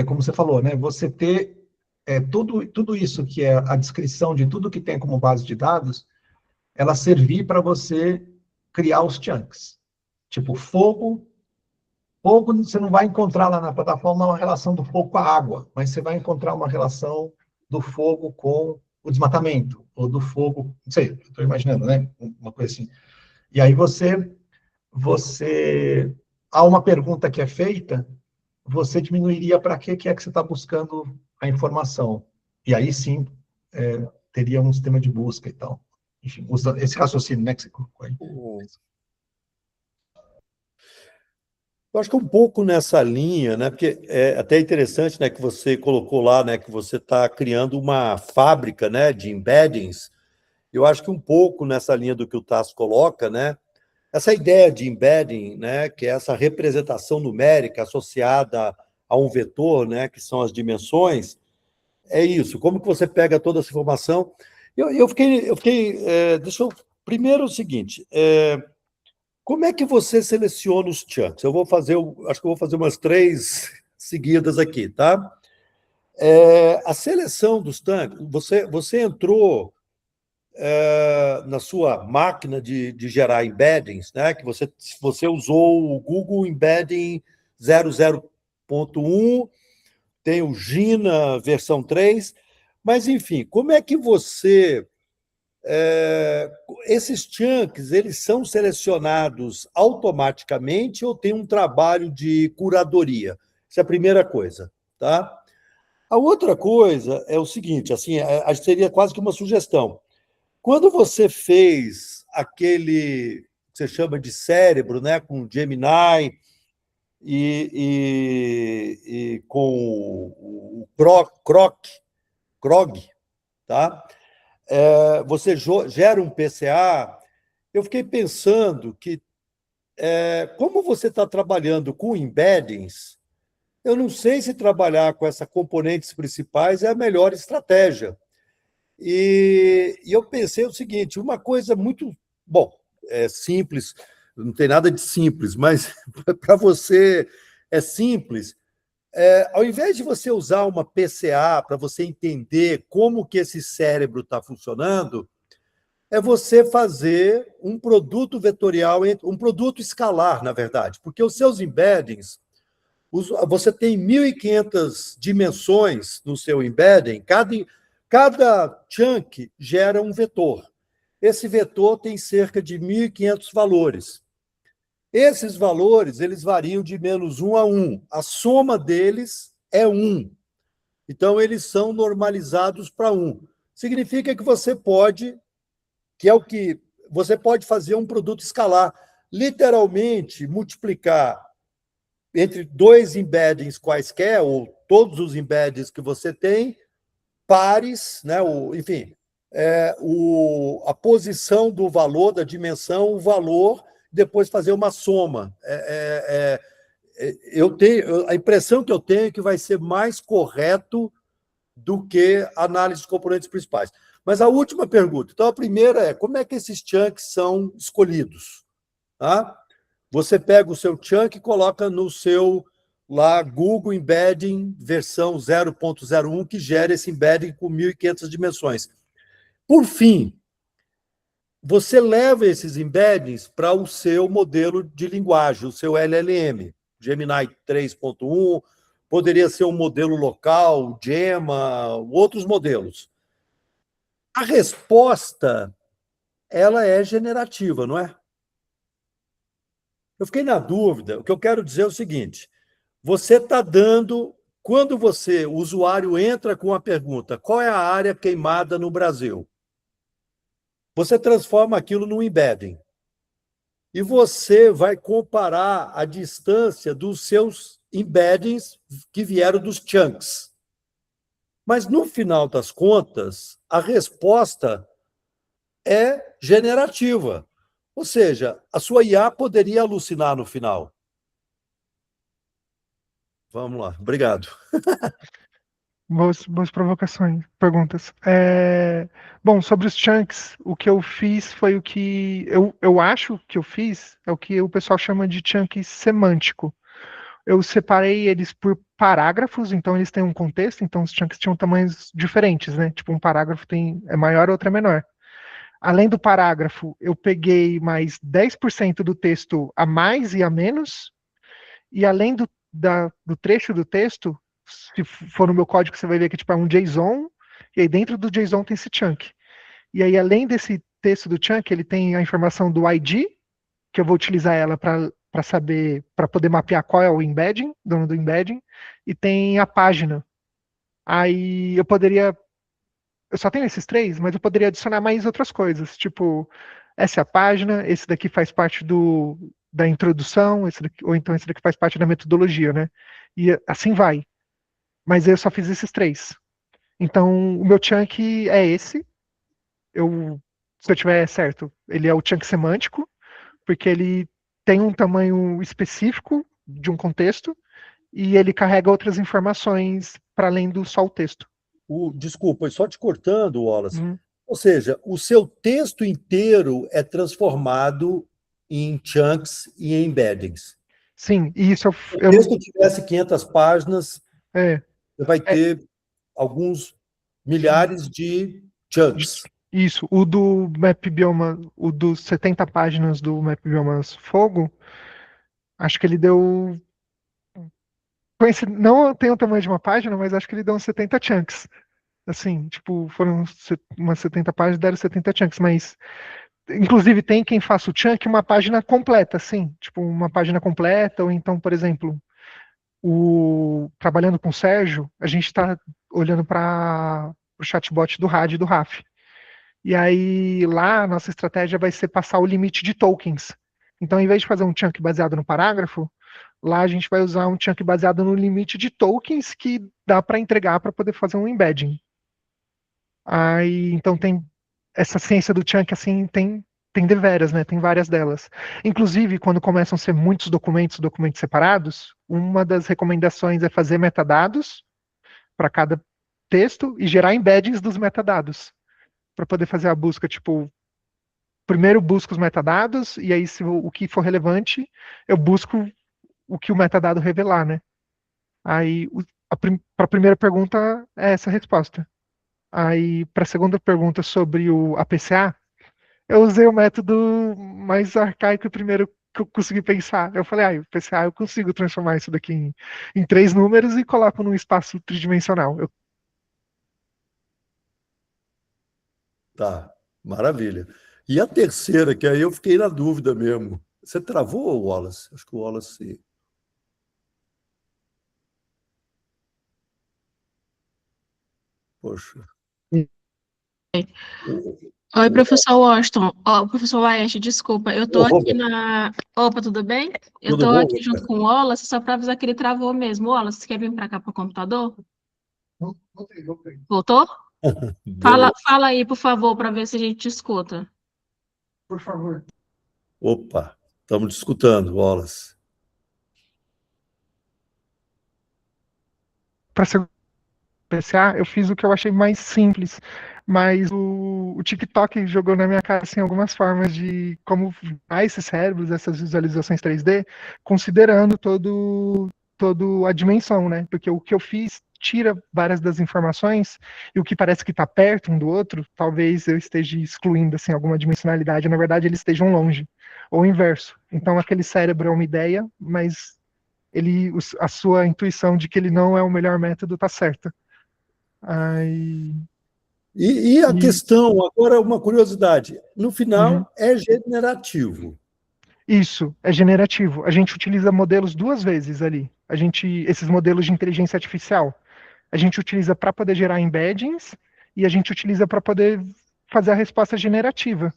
como você falou, né? Você ter tudo isso que é a descrição de tudo que tem como base de dados, ela servir para você criar os chunks. Tipo, fogo você não vai encontrar lá na plataforma uma relação do fogo com a água, mas você vai encontrar uma relação do fogo com o desmatamento, ou do fogo, não sei, estou imaginando, né? Uma coisa assim. E aí há uma pergunta que é feita, você diminuiria para que é que você está buscando a informação. E aí sim, teria um sistema de busca e tal. Enfim, usa esse raciocínio, né, que você colocou aí. eu acho que um pouco nessa linha, né? Porque é até interessante, né, que você colocou lá, né, que você está criando uma fábrica, né, de embeddings. Eu acho que um pouco nessa linha do que o Tasso coloca, né? Essa ideia de embedding, né, que é essa representação numérica associada a um vetor, né, que são as dimensões, é isso. Como que você pega toda essa informação? Deixa eu primeiro o seguinte. Como é que você seleciona os chunks? Acho que eu vou fazer umas 3 seguidas aqui, tá? A seleção dos chunks, você entrou na sua máquina de gerar embeddings, né? Que você usou o Google Embedding 00.1, tem o Gina versão 3, mas enfim, como é que você esses chunks, eles são selecionados automaticamente ou tem um trabalho de curadoria? Essa é a primeira coisa, tá? A outra coisa é o seguinte, assim, seria quase que uma sugestão. Quando você fez aquele que você chama de cérebro, né, com Gemini e com o Krog, tá? Você gera um PCA. Eu fiquei pensando que, como você está trabalhando com embeddings, eu não sei se trabalhar com essas componentes principais é a melhor estratégia. E eu pensei o seguinte: uma coisa muito, bom, simples, não tem nada de simples, mas para você é simples. Ao invés de você usar uma PCA para você entender como que esse cérebro está funcionando, é você fazer um produto vetorial, um produto escalar, na verdade, porque os seus embeddings, você tem 1.500 dimensões no seu embedding, cada chunk gera um vetor. Esse vetor tem cerca de 1.500 valores. Esses valores, eles variam de -1 a 1. A soma deles é 1. Então, eles são normalizados para 1. Significa que você pode fazer um produto escalar, literalmente multiplicar entre 2 embeddings quaisquer, ou todos os embeddings que você tem, pares, né? Enfim, a posição do valor, da dimensão, o valor, depois fazer uma soma. A impressão que eu tenho é que vai ser mais correto do que a análise dos componentes principais. Mas a última pergunta. Então, a primeira é: como é que esses chunks são escolhidos? Tá? Você pega o seu chunk e coloca no seu lá Google Embedding versão 0.01, que gera esse embedding com 1.500 dimensões. Por fim, você leva esses embeddings para o seu modelo de linguagem, o seu LLM, Gemini 3.1, poderia ser um modelo local, Gemma, outros modelos. A resposta, ela é generativa, não é? Eu fiquei na dúvida. O que eu quero dizer é o seguinte: você está dando quando o usuário entra com a pergunta, qual é a área queimada no Brasil? Você transforma aquilo num embedding. E você vai comparar a distância dos seus embeddings que vieram dos chunks. Mas, no final das contas, a resposta é generativa. Ou seja, a sua IA poderia alucinar no final. Vamos lá, obrigado. Boas provocações, perguntas. Bom, sobre os chunks, o que eu fiz foi o que eu acho que eu fiz, é o que o pessoal chama de chunk semântico. Eu separei eles por parágrafos, então eles têm um contexto, então os chunks tinham tamanhos diferentes, né? Tipo, um parágrafo é maior, outro é menor. Além do parágrafo, eu peguei mais 10% do texto a mais e a menos, e além do trecho do texto, se for no meu código, você vai ver que tipo, é um JSON, e aí dentro do JSON tem esse chunk. E aí, além desse texto do chunk, ele tem a informação do ID, que eu vou utilizar ela para saber, para poder mapear qual é o embedding, dono do embedding, e tem a página. Aí eu só tenho esses três, mas eu poderia adicionar mais outras coisas, tipo, essa é a página, esse daqui faz parte da introdução, ou então esse daqui faz parte da metodologia, né? E assim vai. Mas eu só fiz esses três. Então, o meu chunk é esse. Se eu tiver certo, ele é o chunk semântico, porque ele tem um tamanho específico de um contexto e ele carrega outras informações para além do só o texto. Desculpa, só te cortando, Wallace. Uhum. Ou seja, o seu texto inteiro é transformado em chunks e em embeddings. Sim, e isso Se o texto tivesse 500 páginas, você vai ter alguns milhares de chunks. Isso, o do Map Bioma, o dos 70 páginas do Map Biomas Fogo, acho que ele deu. Não tem o tamanho de uma página, mas acho que ele deu uns 70 chunks. Assim, tipo, foram umas 70 páginas, deram 70 chunks, mas. Inclusive, tem quem faça o chunk uma página completa, assim, tipo, uma página completa, ou então, por exemplo, trabalhando com o Sérgio, a gente está olhando para o chatbot do RAD e do RAF. E aí, lá, a nossa estratégia vai ser passar o limite de tokens. Então, em vez de fazer um chunk baseado no parágrafo, lá a gente vai usar um chunk baseado no limite de tokens que dá para entregar para poder fazer um embedding. Aí, então, tem essa ciência do chunk, assim, tem deveras, né? Tem várias delas. Inclusive, quando começam a ser muitos documentos separados, uma das recomendações é fazer metadados para cada texto e gerar embeddings dos metadados para poder fazer a busca, tipo, primeiro busco os metadados e aí se o que for relevante, eu busco o que o metadado revelar, né? Aí, para a primeira pergunta é essa a resposta. Aí, para a segunda pergunta sobre o APCA, eu usei o método mais arcaico e primeiro que eu consegui pensar. Eu falei, o PCA eu consigo transformar isso daqui em três números e coloco num espaço tridimensional. Tá, maravilha. E a terceira, que aí eu fiquei na dúvida mesmo. Você travou, Wallace? Acho que o Wallace... Poxa. Oi, professor Washington. Professor Laerte, desculpa, eu tô aqui na... Opa, tudo bem? Eu Tudo tô bom, aqui junto com o Wallace, só para avisar que ele travou mesmo. Wallace, você quer vir para cá para o computador? Voltou? Fala aí, por favor, para ver se a gente te escuta. Por favor. Opa, estamos te escutando, Wallace. Para ser PCA, eu fiz o que eu achei mais simples, mas o TikTok jogou na minha cara assim, algumas formas de como usar esses cérebros, essas visualizações 3D, considerando todo a dimensão, né? Porque o que eu fiz tira várias das informações e o que parece que está perto um do outro, talvez eu esteja excluindo assim alguma dimensionalidade, na verdade eles estejam longe, ou o inverso. Então aquele cérebro é uma ideia, mas a sua intuição de que ele não é o melhor método está certa. Aí... E a questão, agora uma curiosidade, no final é generativo. Isso, é generativo. A gente utiliza modelos duas vezes ali. esses modelos de inteligência artificial, a gente utiliza para poder gerar embeddings e a gente utiliza para poder fazer a resposta generativa.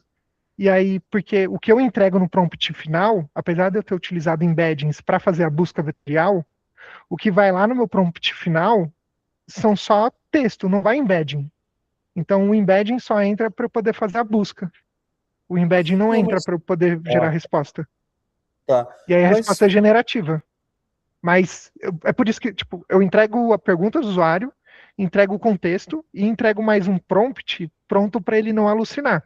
E aí, porque o que eu entrego no prompt final, apesar de eu ter utilizado embeddings para fazer a busca vetorial, o que vai lá no meu prompt final são só texto, não vai embedding. Então, o embedding só entra para eu poder fazer a busca. O embedding não Não, entra para eu poder gerar a resposta. tá. E aí a Mas resposta é generativa. Mas é por isso que, tipo, eu entrego a pergunta do usuário, entrego o contexto e entrego mais um prompt pronto para ele não alucinar.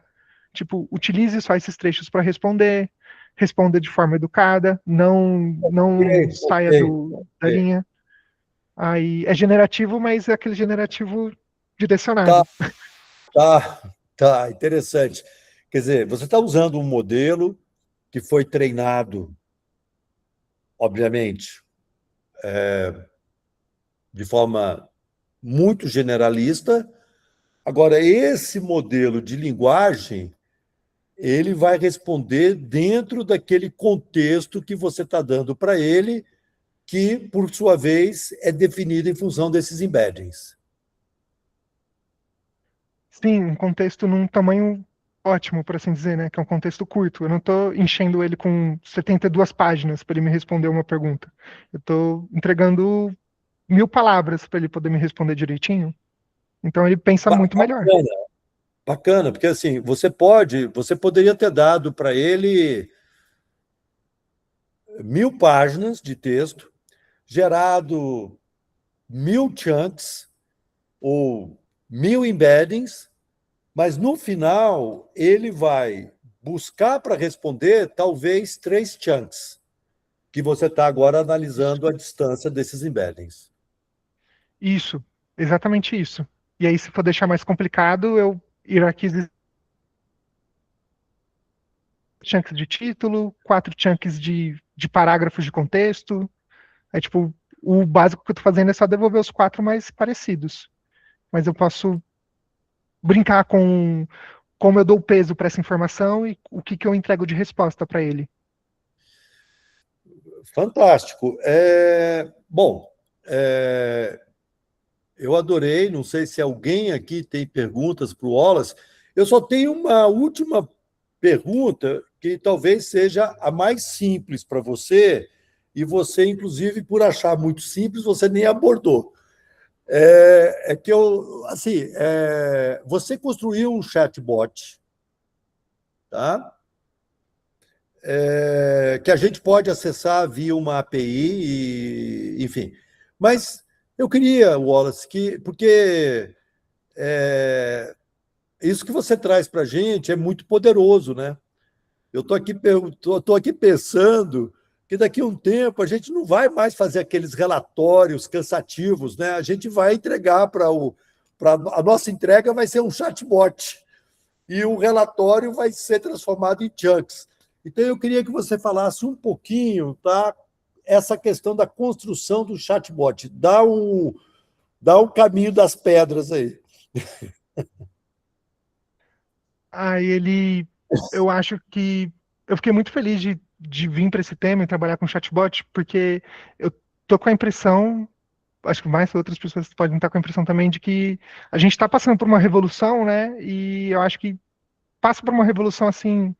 Tipo, utilize só esses trechos para responder, responda de forma educada, não saia ok, da ok. linha. Aí é generativo, mas é aquele generativo Tá, direcionado. tá, interessante. Quer dizer, você está usando um modelo que foi treinado, obviamente, de forma muito generalista. Agora, esse modelo de linguagem, ele vai responder dentro daquele contexto que você está dando para ele, que, por sua vez, é definido em função desses embeddings. Sim, um contexto num tamanho ótimo, por assim dizer, né? Que é um contexto curto. Eu não estou enchendo ele com 72 páginas para ele me responder uma pergunta. Eu estou entregando 1.000 palavras para ele poder me responder direitinho. Então ele pensa muito melhor. Bacana, bacana, porque assim, você poderia ter dado para ele 1.000 páginas de texto, gerado 1.000 chunks ou 1.000 embeddings, mas no final ele vai buscar para responder talvez 3 chunks, que você está agora analisando a distância desses embeddings. Isso, exatamente isso. E aí, se for deixar mais complicado, eu hierarquizo chunks de título, 4 chunks de parágrafos de contexto. Aí, tipo, o básico que eu tô fazendo é só devolver os 4 mais parecidos. Mas eu posso brincar com como eu dou peso para essa informação e o que eu entrego de resposta para ele. Fantástico. Bom, eu adorei. Não sei se alguém aqui tem perguntas para o Wallace. Eu só tenho uma última pergunta, que talvez seja a mais simples para você, e você, inclusive, por achar muito simples, você nem abordou. Que eu, assim, você construiu um chatbot, tá? Que a gente pode acessar via uma API, enfim. Mas eu queria, Wallace, porque isso que você traz para a gente é muito poderoso, né? Eu tô aqui pensando que daqui a um tempo a gente não vai mais fazer aqueles relatórios cansativos, né? A gente vai entregar a nossa entrega vai ser um chatbot e o relatório vai ser transformado em chunks. Então eu queria que você falasse um pouquinho, tá? Essa questão da construção do chatbot. Dá um caminho das pedras aí. Aí eu acho que eu fiquei muito feliz de vir para esse tema e trabalhar com chatbot, porque eu tô com a impressão, acho que mais outras pessoas podem estar com a impressão também de que a gente está passando por uma revolução, né? E eu acho que passa por uma revolução assim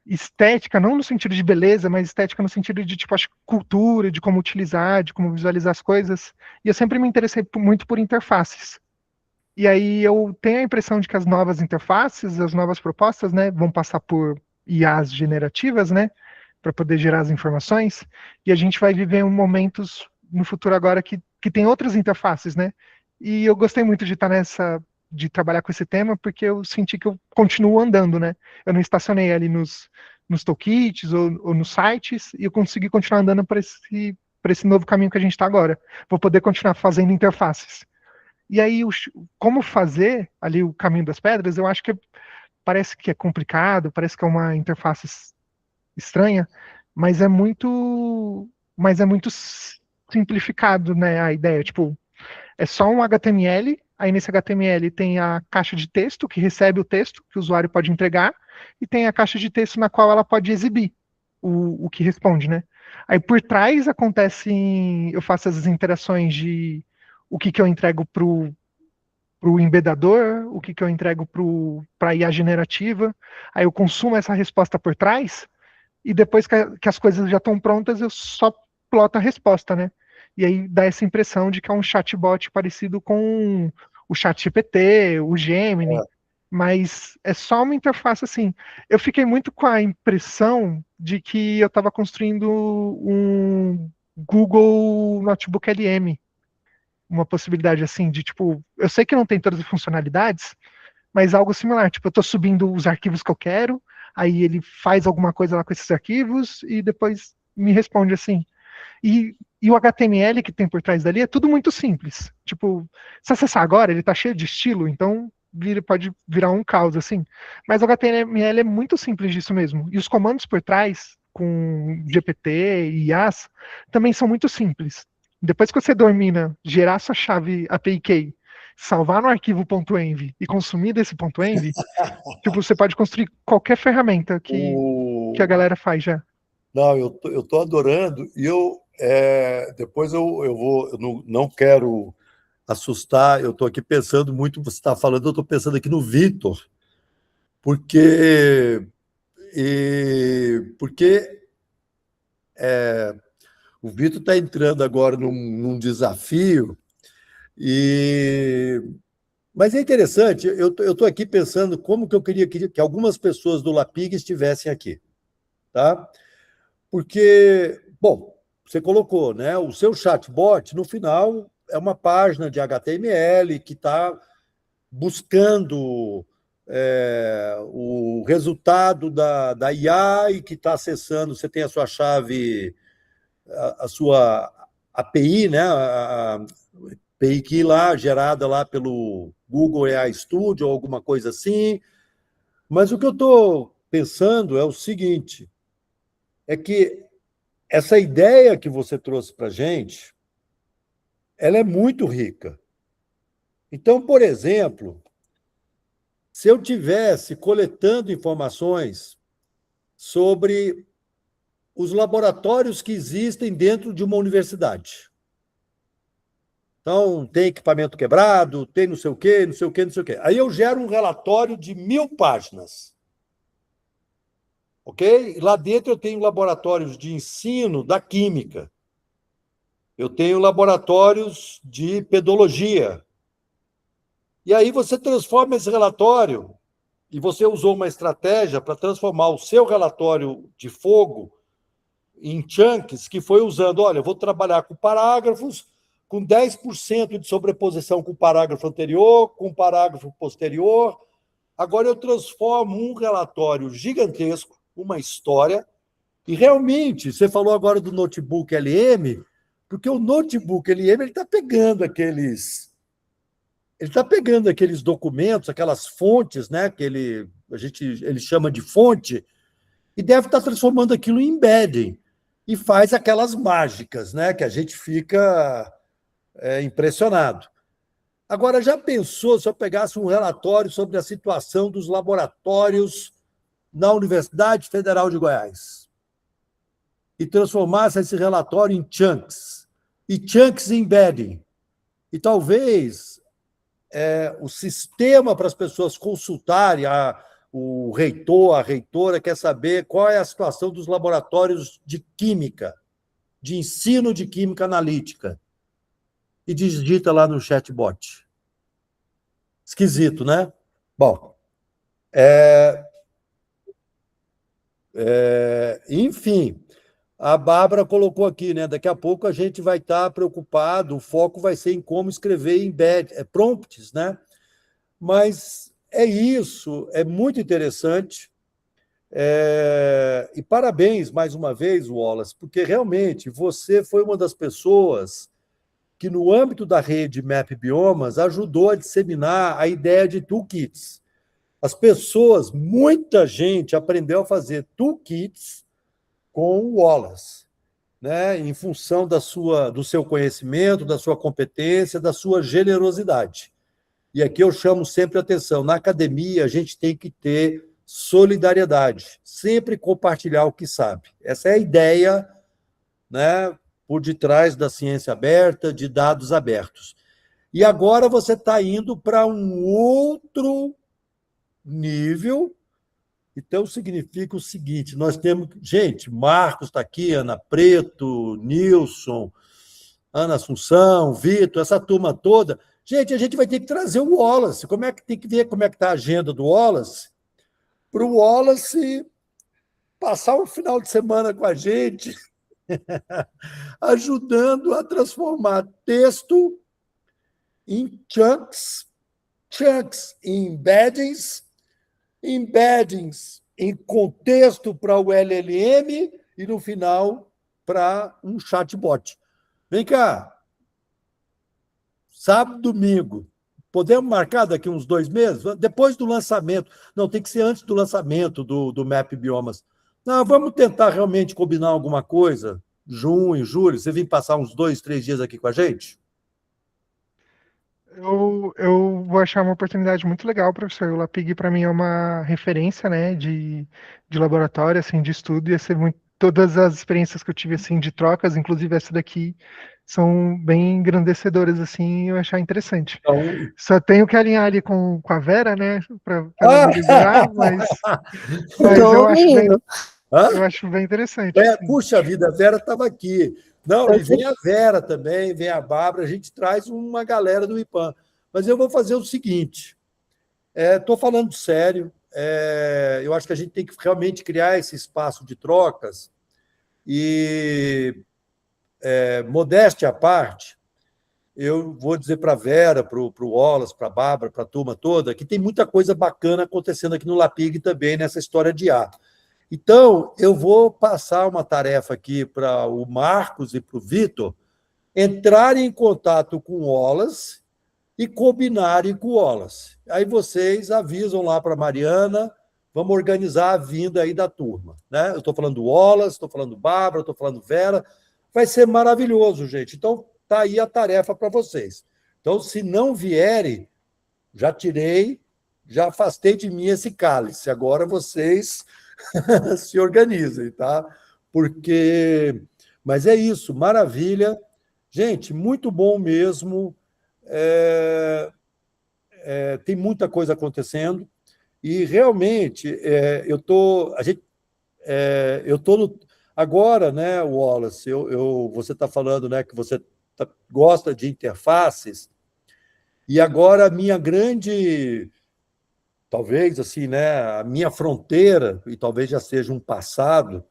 estética, não no sentido de beleza, mas estética no sentido de tipo acho que cultura, de como utilizar, de como visualizar as coisas. E eu sempre me interessei muito por interfaces. E aí eu tenho a impressão de que as novas interfaces, as novas propostas, né, vão passar por IAs generativas, né, para poder gerar as informações, e a gente vai viver momentos no futuro agora que tem outras interfaces, né? E eu gostei muito de estar de trabalhar com esse tema, porque eu senti que eu continuo andando, né? Eu não estacionei ali nos toolkits ou nos sites, e eu consegui continuar andando para esse novo caminho que a gente está agora. Vou poder continuar fazendo interfaces. E aí, como fazer ali o caminho das pedras, eu acho que parece que é complicado, parece que é uma interface estranha, mas é muito simplificado, né, a ideia. Tipo, é só um HTML, aí nesse HTML tem a caixa de texto que recebe o texto que o usuário pode entregar, e tem a caixa de texto na qual ela pode exibir o que responde, né? Aí por trás acontecem, eu faço as interações de o que eu entrego para o embedador, o que eu entrego para a IA generativa, aí eu consumo essa resposta por trás, e depois que as coisas já estão prontas, eu só ploto a resposta, né? E aí dá essa impressão de que é um chatbot parecido com o ChatGPT, o Gemini, mas é só uma interface assim. Eu fiquei muito com a impressão de que eu estava construindo um Google Notebook LM, uma possibilidade assim de tipo, eu sei que não tem todas as funcionalidades, mas algo similar, tipo, eu estou subindo os arquivos que eu quero, aí ele faz alguma coisa lá com esses arquivos e depois me responde assim. E o HTML que tem por trás dali é tudo muito simples. Tipo, se acessar agora, ele está cheio de estilo, então pode virar um caos, assim. Mas o HTML é muito simples disso mesmo. E os comandos por trás, com GPT e IAs, também são muito simples. Depois que você domina gerar sua chave API Key, salvar no arquivo .env e consumir desse .env, tipo, você pode construir qualquer ferramenta que a galera faz já. Não, eu tô adorando e depois eu não quero assustar, eu estou aqui pensando muito, você está falando, eu estou pensando aqui no Vitor, porque o Vitor está entrando agora num desafio, mas é interessante, eu estou aqui pensando como que eu queria que algumas pessoas do Lapig estivessem aqui, tá? Porque, bom, você colocou, né? O seu chatbot, no final, é uma página de HTML que está buscando o resultado da IA e que está acessando, você tem a sua chave, a sua API, né? A API key lá, gerada lá pelo Google AI Studio ou alguma coisa assim. Mas o que eu estou pensando é o seguinte, é que essa ideia que você trouxe para a gente, ela é muito rica. Então, por exemplo, se eu tivesse coletando informações sobre os laboratórios que existem dentro de uma universidade. Então, tem equipamento quebrado, tem não sei o quê, não sei o quê, não sei o quê. Aí eu gero um relatório de 1000 páginas. Ok? Lá dentro eu tenho laboratórios de ensino da química. Eu tenho laboratórios de pedologia. E aí você transforma esse relatório, e você usou uma estratégia para transformar o seu relatório de fogo em chunks, que foi usando, olha, eu vou trabalhar com parágrafos, com 10% de sobreposição com o parágrafo anterior, com o parágrafo posterior. Agora eu transformo um relatório gigantesco, uma história, e realmente, você falou agora do notebook LM, porque o notebook LM ele está pegando aqueles documentos, aquelas fontes, né, que ele chama de fonte, e deve estar transformando aquilo em embedding, e faz aquelas mágicas, né, que a gente fica impressionado. Agora, já pensou se eu pegasse um relatório sobre a situação dos laboratórios na Universidade Federal de Goiás e transformasse esse relatório em chunks, e chunks em embedding, e talvez o sistema para as pessoas consultarem, o reitor, a reitora quer saber qual é a situação dos laboratórios de química, de ensino de química analítica, e digita lá no chatbot. Esquisito, né? Bom, enfim, a Bárbara colocou aqui, né? Daqui a pouco a gente vai estar preocupado, o foco vai ser em como escrever prompts, né? Mas é isso, é muito interessante. E parabéns mais uma vez, Wallace, porque realmente você foi uma das pessoas que, no âmbito da rede Map Biomas, ajudou a disseminar a ideia de toolkits. As pessoas, muita gente aprendeu a fazer toolkits com o Wallace, né? Em função do seu conhecimento, da sua competência, da sua generosidade. E aqui eu chamo sempre a atenção, na academia a gente tem que ter solidariedade, sempre compartilhar o que sabe. Essa é a ideia né, por detrás da ciência aberta, de dados abertos. E agora você está indo para um outro nível. Então, significa o seguinte: nós temos. Gente, Marcos está aqui, Ana Preto, Nilson, Ana Assunção, Vitor, essa turma toda. Gente, a gente vai ter que trazer o Wallace. Como é que tem que ver como é que está a agenda do Wallace? Para o Wallace passar um final de semana com a gente, ajudando a transformar texto em chunks, chunks em embeddings, embeddings em contexto para o LLM e, no final, para um chatbot. Vem cá, sábado, domingo. Podemos marcar daqui uns 2 meses? Depois do lançamento. Não, tem que ser antes do lançamento do Map Biomas. Não, vamos tentar realmente combinar alguma coisa. Junho, julho. Você vem passar uns 2, 3 dias aqui com a gente? Eu vou achar uma oportunidade muito legal, professor. O LAPIG, para mim, é uma referência, né, de laboratório, assim, de estudo. Ia ser muito, todas as experiências que eu tive, assim, de trocas, inclusive essa daqui, são bem engrandecedoras, assim, e eu achar interessante. Então, Só tenho que alinhar ali com a Vera, né, para ela me liberar, mas Tô eu Hã? acho bem interessante, assim. Puxa vida, a Vera estava aqui. Não, Eu e vem a Vera também, vem a Bárbara, a gente traz uma galera do IPAM. Mas eu vou fazer o seguinte: estou falando sério, eu acho que a gente tem que realmente criar esse espaço de trocas e, modéstia à parte, eu vou dizer para a Vera, para o Wallace, para a Bárbara, para a turma toda, que tem muita coisa bacana acontecendo aqui no LAPIG também, nessa história de IA. Então, eu vou passar uma tarefa aqui para o Marcos e para o Vitor entrarem em contato com o Wallace e combinarem com o Wallace. Aí vocês avisam lá para a Mariana, vamos organizar a vinda aí da turma. Né? Eu estou falando do Wallace, estou falando do Bárbara, estou falando do Vera. Vai ser maravilhoso, gente. Então, está aí a tarefa para vocês. Então, se não vierem, já tirei, já afastei de mim esse cálice. Agora vocês se organizem, tá? Porque. Mas é isso, maravilha. Gente, muito bom mesmo. Tem muita coisa acontecendo. E realmente, eu tô no, agora, né, Wallace, você está falando, né, que você gosta de interfaces, e agora a minha grande, talvez assim, né, a minha fronteira, e talvez já seja um passado,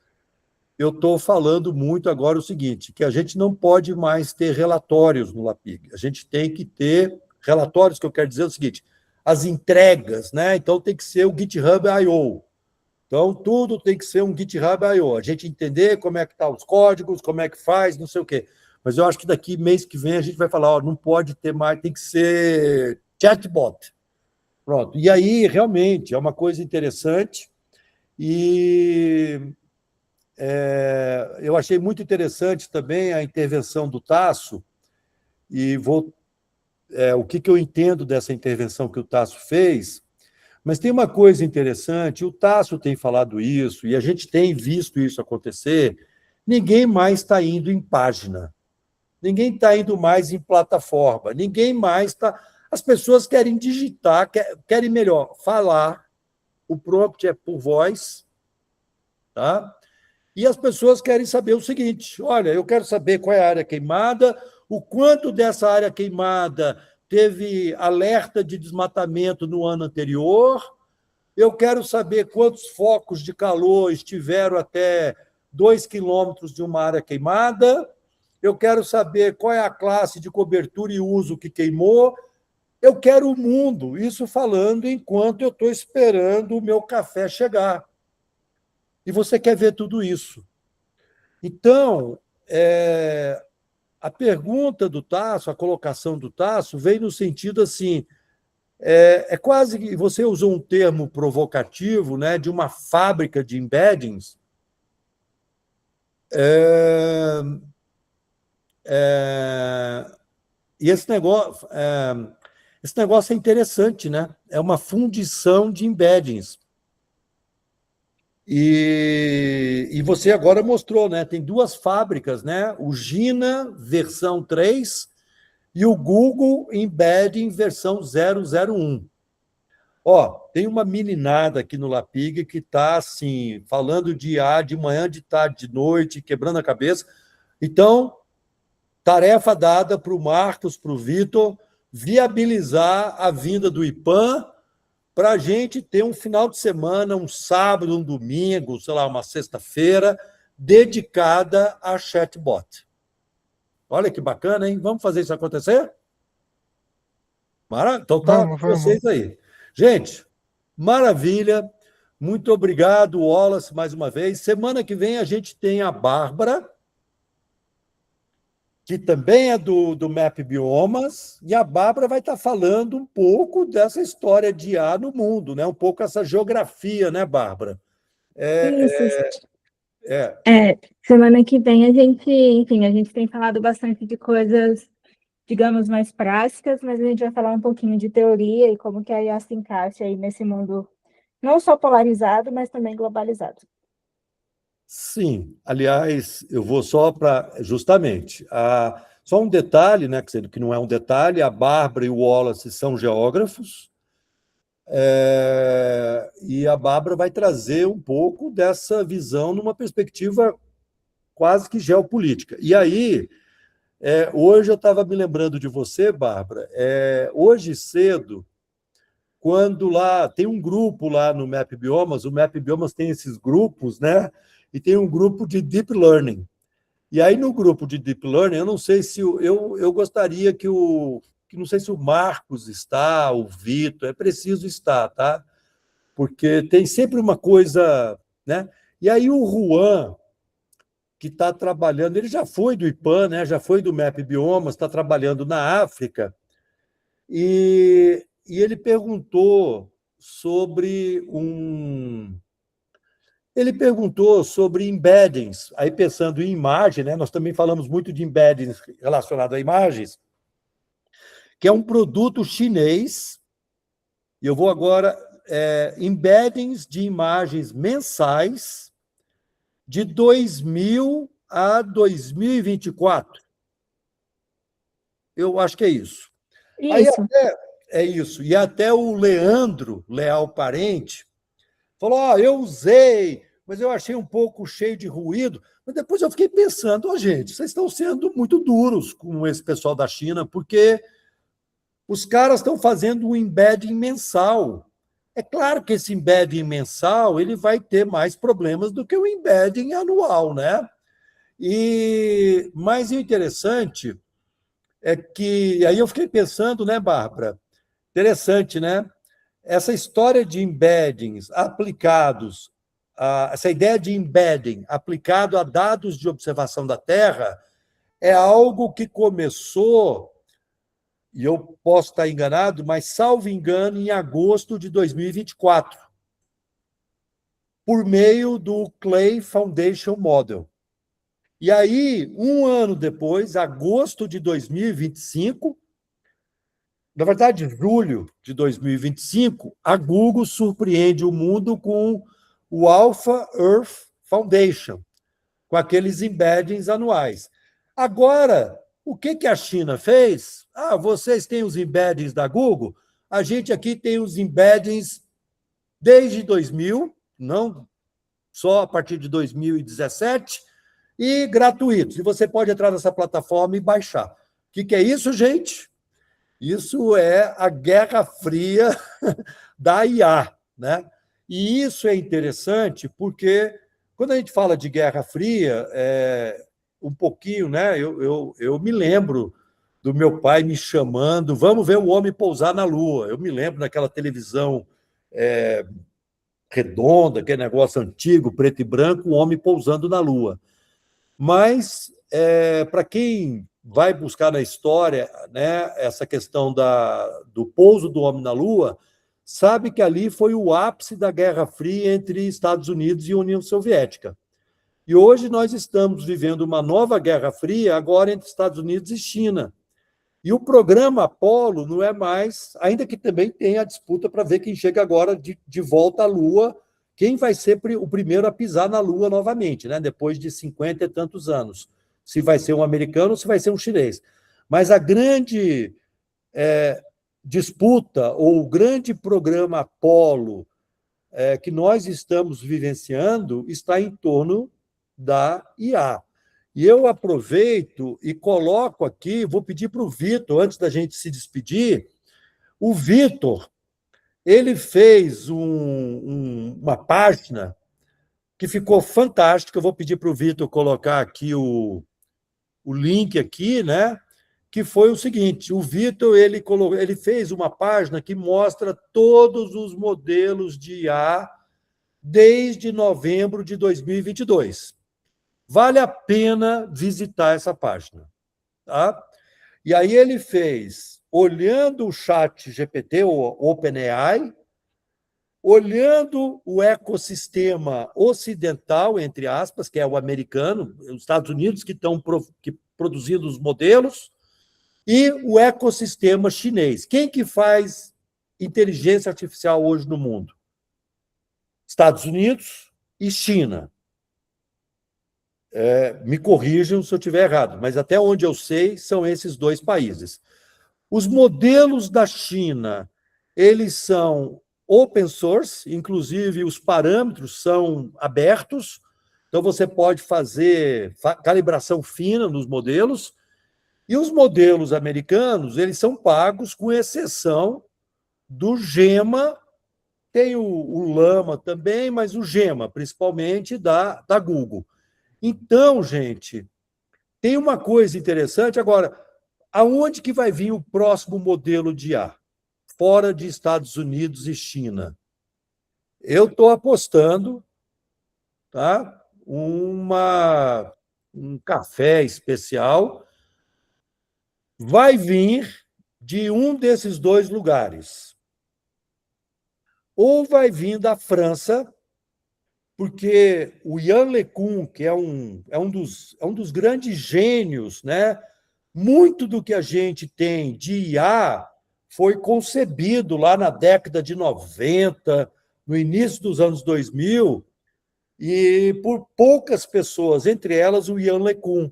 eu estou falando muito agora o seguinte, que a gente não pode mais ter relatórios no LAPIG, a gente tem que ter relatórios, que eu quero dizer o seguinte, as entregas, né? Então tem que ser o GitHub I/O. Então, tudo tem que ser um GitHub I/O. A gente entender como é que estão os códigos, como é que faz, não sei o quê. Mas eu acho que daqui, mês que vem, a gente vai falar, ó, não pode ter mais, tem que ser chatbot. Pronto. E aí, realmente, é uma coisa interessante. E eu achei muito interessante também a intervenção do Tasso, e o que eu entendo dessa intervenção que o Tasso fez. Mas tem uma coisa interessante, o Tasso tem falado isso, e a gente tem visto isso acontecer, ninguém mais está indo em página, ninguém está indo mais em plataforma, ninguém mais está... As pessoas querem digitar, querem melhor falar, o prompt é por voz, tá? E as pessoas querem saber o seguinte, olha, eu quero saber qual é a área queimada, o quanto dessa área queimada teve alerta de desmatamento no ano anterior, eu quero saber quantos focos de calor estiveram até 2 quilômetros de uma área queimada, eu quero saber qual é a classe de cobertura e uso que queimou, eu quero o mundo, isso falando enquanto eu estou esperando o meu café chegar. E você quer ver tudo isso. Então, a pergunta do Tasso, a colocação do Tasso, vem no sentido assim, quase que você usou um termo provocativo, né, de uma fábrica de embeddings. E esse negócio é interessante, né? É uma fundição de embeddings. E você agora mostrou, né? Tem duas fábricas, né? O Gina versão 3 e o Google Embedding versão 001. Ó, tem uma meninada aqui no Lapig que está assim, falando de IA de manhã, de tarde, de noite, quebrando a cabeça. Então, tarefa dada para o Marcos, para o Vitor, viabilizar a vinda do IPAM para a gente ter um final de semana, um sábado, um domingo, sei lá, uma sexta-feira, dedicada a chatbot. Olha que bacana, hein? Vamos fazer isso acontecer? Então tá com Vamos. vocês aí. Gente, maravilha. Muito obrigado, Wallace, mais uma vez. Semana que vem a gente tem a Bárbara, que também é do Map Biomas, e a Bárbara vai estar falando um pouco dessa história de IA no mundo, né? Um pouco essa geografia, né, Bárbara? Isso. É. Semana que vem a gente tem falado bastante de coisas, digamos, mais práticas, mas a gente vai falar um pouquinho de teoria e como que a IA se encaixa aí nesse mundo não só polarizado, mas também globalizado. Sim, aliás, eu vou só para justamente só um detalhe, né? Que não é um detalhe, a Bárbara e o Wallace são geógrafos, e a Bárbara vai trazer um pouco dessa visão numa perspectiva quase que geopolítica. E aí, hoje eu estava me lembrando de você, Bárbara, hoje cedo, quando lá tem um grupo lá no Map Biomas, o Map Biomas tem esses grupos, né? E tem um grupo de Deep Learning. E aí, no grupo de Deep Learning, eu não sei se eu gostaria que não sei se o Marcos está, o Vitor, é preciso estar, tá? Porque tem sempre uma coisa, né? E aí o Juan, que está trabalhando, ele já foi do IPAM, né? Já foi do Map Biomas, está trabalhando na África, e ele perguntou sobre Ele perguntou sobre embeddings, aí pensando em imagem, né? Nós também falamos muito de embeddings relacionado a imagens, que é um produto chinês, e eu vou agora, embeddings de imagens mensais de 2000 a 2024. Eu acho que é isso. Aí Isso. é isso. E até o Leandro Leal Parente falou: eu usei, mas eu achei um pouco cheio de ruído. Mas depois eu fiquei pensando, gente, vocês estão sendo muito duros com esse pessoal da China, porque os caras estão fazendo um embedding mensal. É claro que esse embedding mensal ele vai ter mais problemas do que o embedding anual, né? E mais interessante é que aí eu fiquei pensando, né, Bárbara? Interessante, né? Essa história de embeddings aplicados, essa ideia de embedding aplicado a dados de observação da Terra é algo que começou, e eu posso estar enganado, mas salvo engano, em agosto de 2024, por meio do Clay Foundation Model. E aí, um ano depois, agosto de 2025, na verdade, julho de 2025, a Google surpreende o mundo com o Alpha Earth Foundation, com aqueles embeddings anuais. Agora, o que a China fez? Vocês têm os embeddings da Google? A gente aqui tem os embeddings desde 2000, não só a partir de 2017, e gratuitos. E você pode entrar nessa plataforma e baixar. O que é isso, gente? Isso é a Guerra Fria da IA, né? E isso é interessante porque, quando a gente fala de Guerra Fria, um pouquinho, né? Eu me lembro do meu pai me chamando, vamos ver o homem pousar na Lua. Eu me lembro daquela televisão redonda, aquele negócio antigo, preto e branco, o homem pousando na Lua. Mas, para quem vai buscar na história, né, essa questão do pouso do homem na Lua, sabe que ali foi o ápice da Guerra Fria entre Estados Unidos e União Soviética. E hoje nós estamos vivendo uma nova Guerra Fria, agora entre Estados Unidos e China. E o programa Apollo não é mais, ainda que também tenha a disputa para ver quem chega agora de volta à Lua, quem vai ser o primeiro a pisar na Lua novamente, né? Depois de 50 e tantos anos. Se vai ser um americano ou se vai ser um chinês. Mas a grande disputa, ou o grande programa Apollo que nós estamos vivenciando, está em torno da IA. E eu aproveito e coloco aqui, vou pedir para o Vitor, antes da gente se despedir, o Vitor, ele fez uma página que ficou fantástica. Eu vou pedir para o Vitor colocar aqui o link aqui, né? Que foi o seguinte: o Vitor ele fez uma página que mostra todos os modelos de IA desde novembro de 2022. Vale a pena visitar essa página, tá? E aí ele fez, olhando o chat GPT, o OpenAI, olhando o ecossistema ocidental, entre aspas, que é o americano, os Estados Unidos que estão produzindo os modelos, e o ecossistema chinês. Quem que faz inteligência artificial hoje no mundo? Estados Unidos e China. Me corrijam se eu estiver errado, mas até onde eu sei, são esses dois países. Os modelos da China, eles são open source, inclusive os parâmetros são abertos, então você pode fazer calibração fina nos modelos, e os modelos americanos, eles são pagos, com exceção do Gemma, tem o Llama também, mas o Gemma, principalmente da Google. Então, gente, tem uma coisa interessante. Agora, aonde que vai vir o próximo modelo de IA? Fora de Estados Unidos e China. Eu estou apostando, tá? Um café especial vai vir de um desses dois lugares. Ou vai vir da França, porque o Yann LeCun, que é um dos grandes gênios, né? Muito do que a gente tem de IA foi concebido lá na década de 90, no início dos anos 2000, e por poucas pessoas, entre elas o Yann LeCun,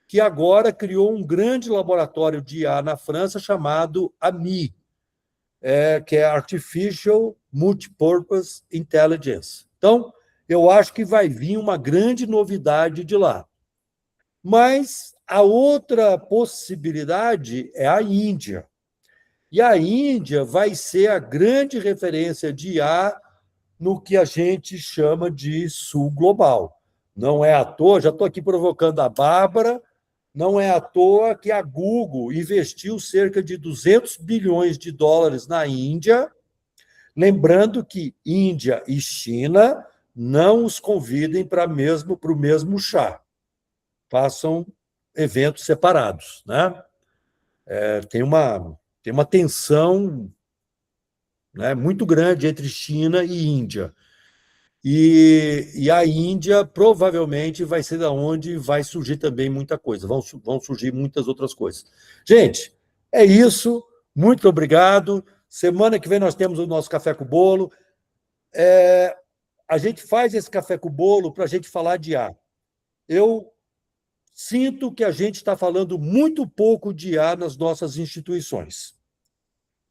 que agora criou um grande laboratório de IA na França chamado AMI, que é Artificial Multipurpose Intelligence. Então, eu acho que vai vir uma grande novidade de lá. Mas a outra possibilidade é a Índia. E a Índia vai ser a grande referência de IA no que a gente chama de sul global. Não é à toa, já estou aqui provocando a Bárbara, não é à toa que a Google investiu cerca de 200 bilhões de dólares na Índia, lembrando que Índia e China não os convidem para o mesmo chá. Façam eventos separados, né? Tem uma tensão, né, muito grande entre China e Índia. E a Índia provavelmente vai ser da onde vai surgir também muita coisa. Vão surgir muitas outras coisas. Gente, é isso. Muito obrigado. Semana que vem nós temos o nosso Café com Bolo. A gente faz esse Café com Bolo para a gente falar de IA. Eu sinto que a gente está falando muito pouco de IA nas nossas instituições.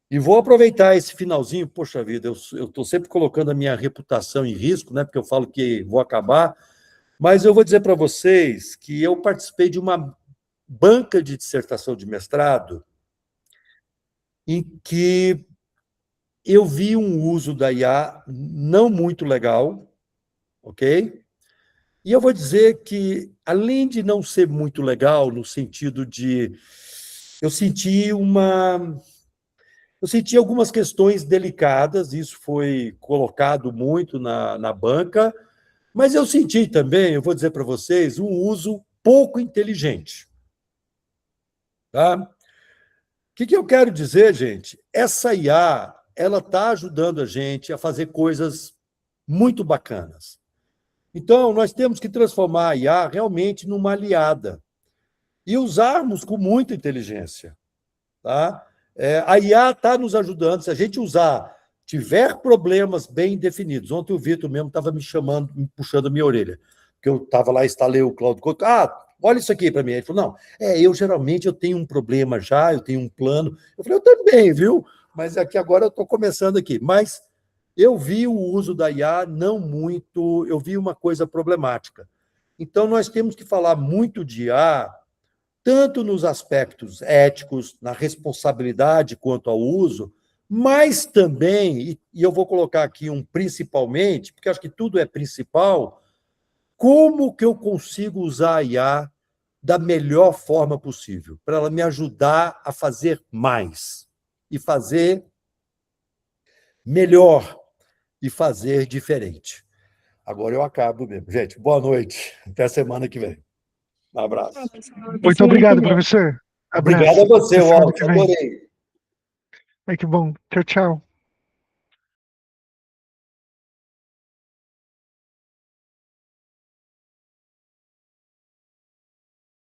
E vou aproveitar esse finalzinho, poxa vida, eu estou sempre colocando a minha reputação em risco, né, porque eu falo que vou acabar, mas eu vou dizer para vocês que eu participei de uma banca de dissertação de mestrado em que eu vi um uso da IA não muito legal, ok? E eu vou dizer que, além de não ser muito legal, no sentido de... Eu senti algumas questões delicadas, isso foi colocado muito na banca, mas eu senti também, eu vou dizer para vocês, um uso pouco inteligente. Tá? O que eu quero dizer, gente? Essa IA, ela está ajudando a gente a fazer coisas muito bacanas. Então, nós temos que transformar a IA realmente numa aliada e usarmos com muita inteligência. Tá? A IA está nos ajudando, se a gente usar tiver problemas bem definidos. Ontem o Vitor mesmo estava me chamando, me puxando a minha orelha, porque eu estava lá, instalei o Cloud Code. Olha isso aqui para mim. Ele falou, não, eu geralmente tenho um problema já, eu tenho um plano. Eu falei, eu também, viu? Mas aqui agora eu estou começando aqui. Mas eu vi o uso da IA não muito, eu vi uma coisa problemática. Então, nós temos que falar muito de IA, tanto nos aspectos éticos, na responsabilidade quanto ao uso, mas também, e eu vou colocar aqui um principalmente, porque acho que tudo é principal, como que eu consigo usar a IA da melhor forma possível, para ela me ajudar a fazer mais, e fazer melhor, e fazer diferente. Agora eu acabo mesmo. Gente, boa noite. Até semana que vem. Um abraço. Muito obrigado, professor. Abraço. Obrigado a você, Até semana Wallace. que vem. Adorei. Ai, que bom. Tchau, tchau.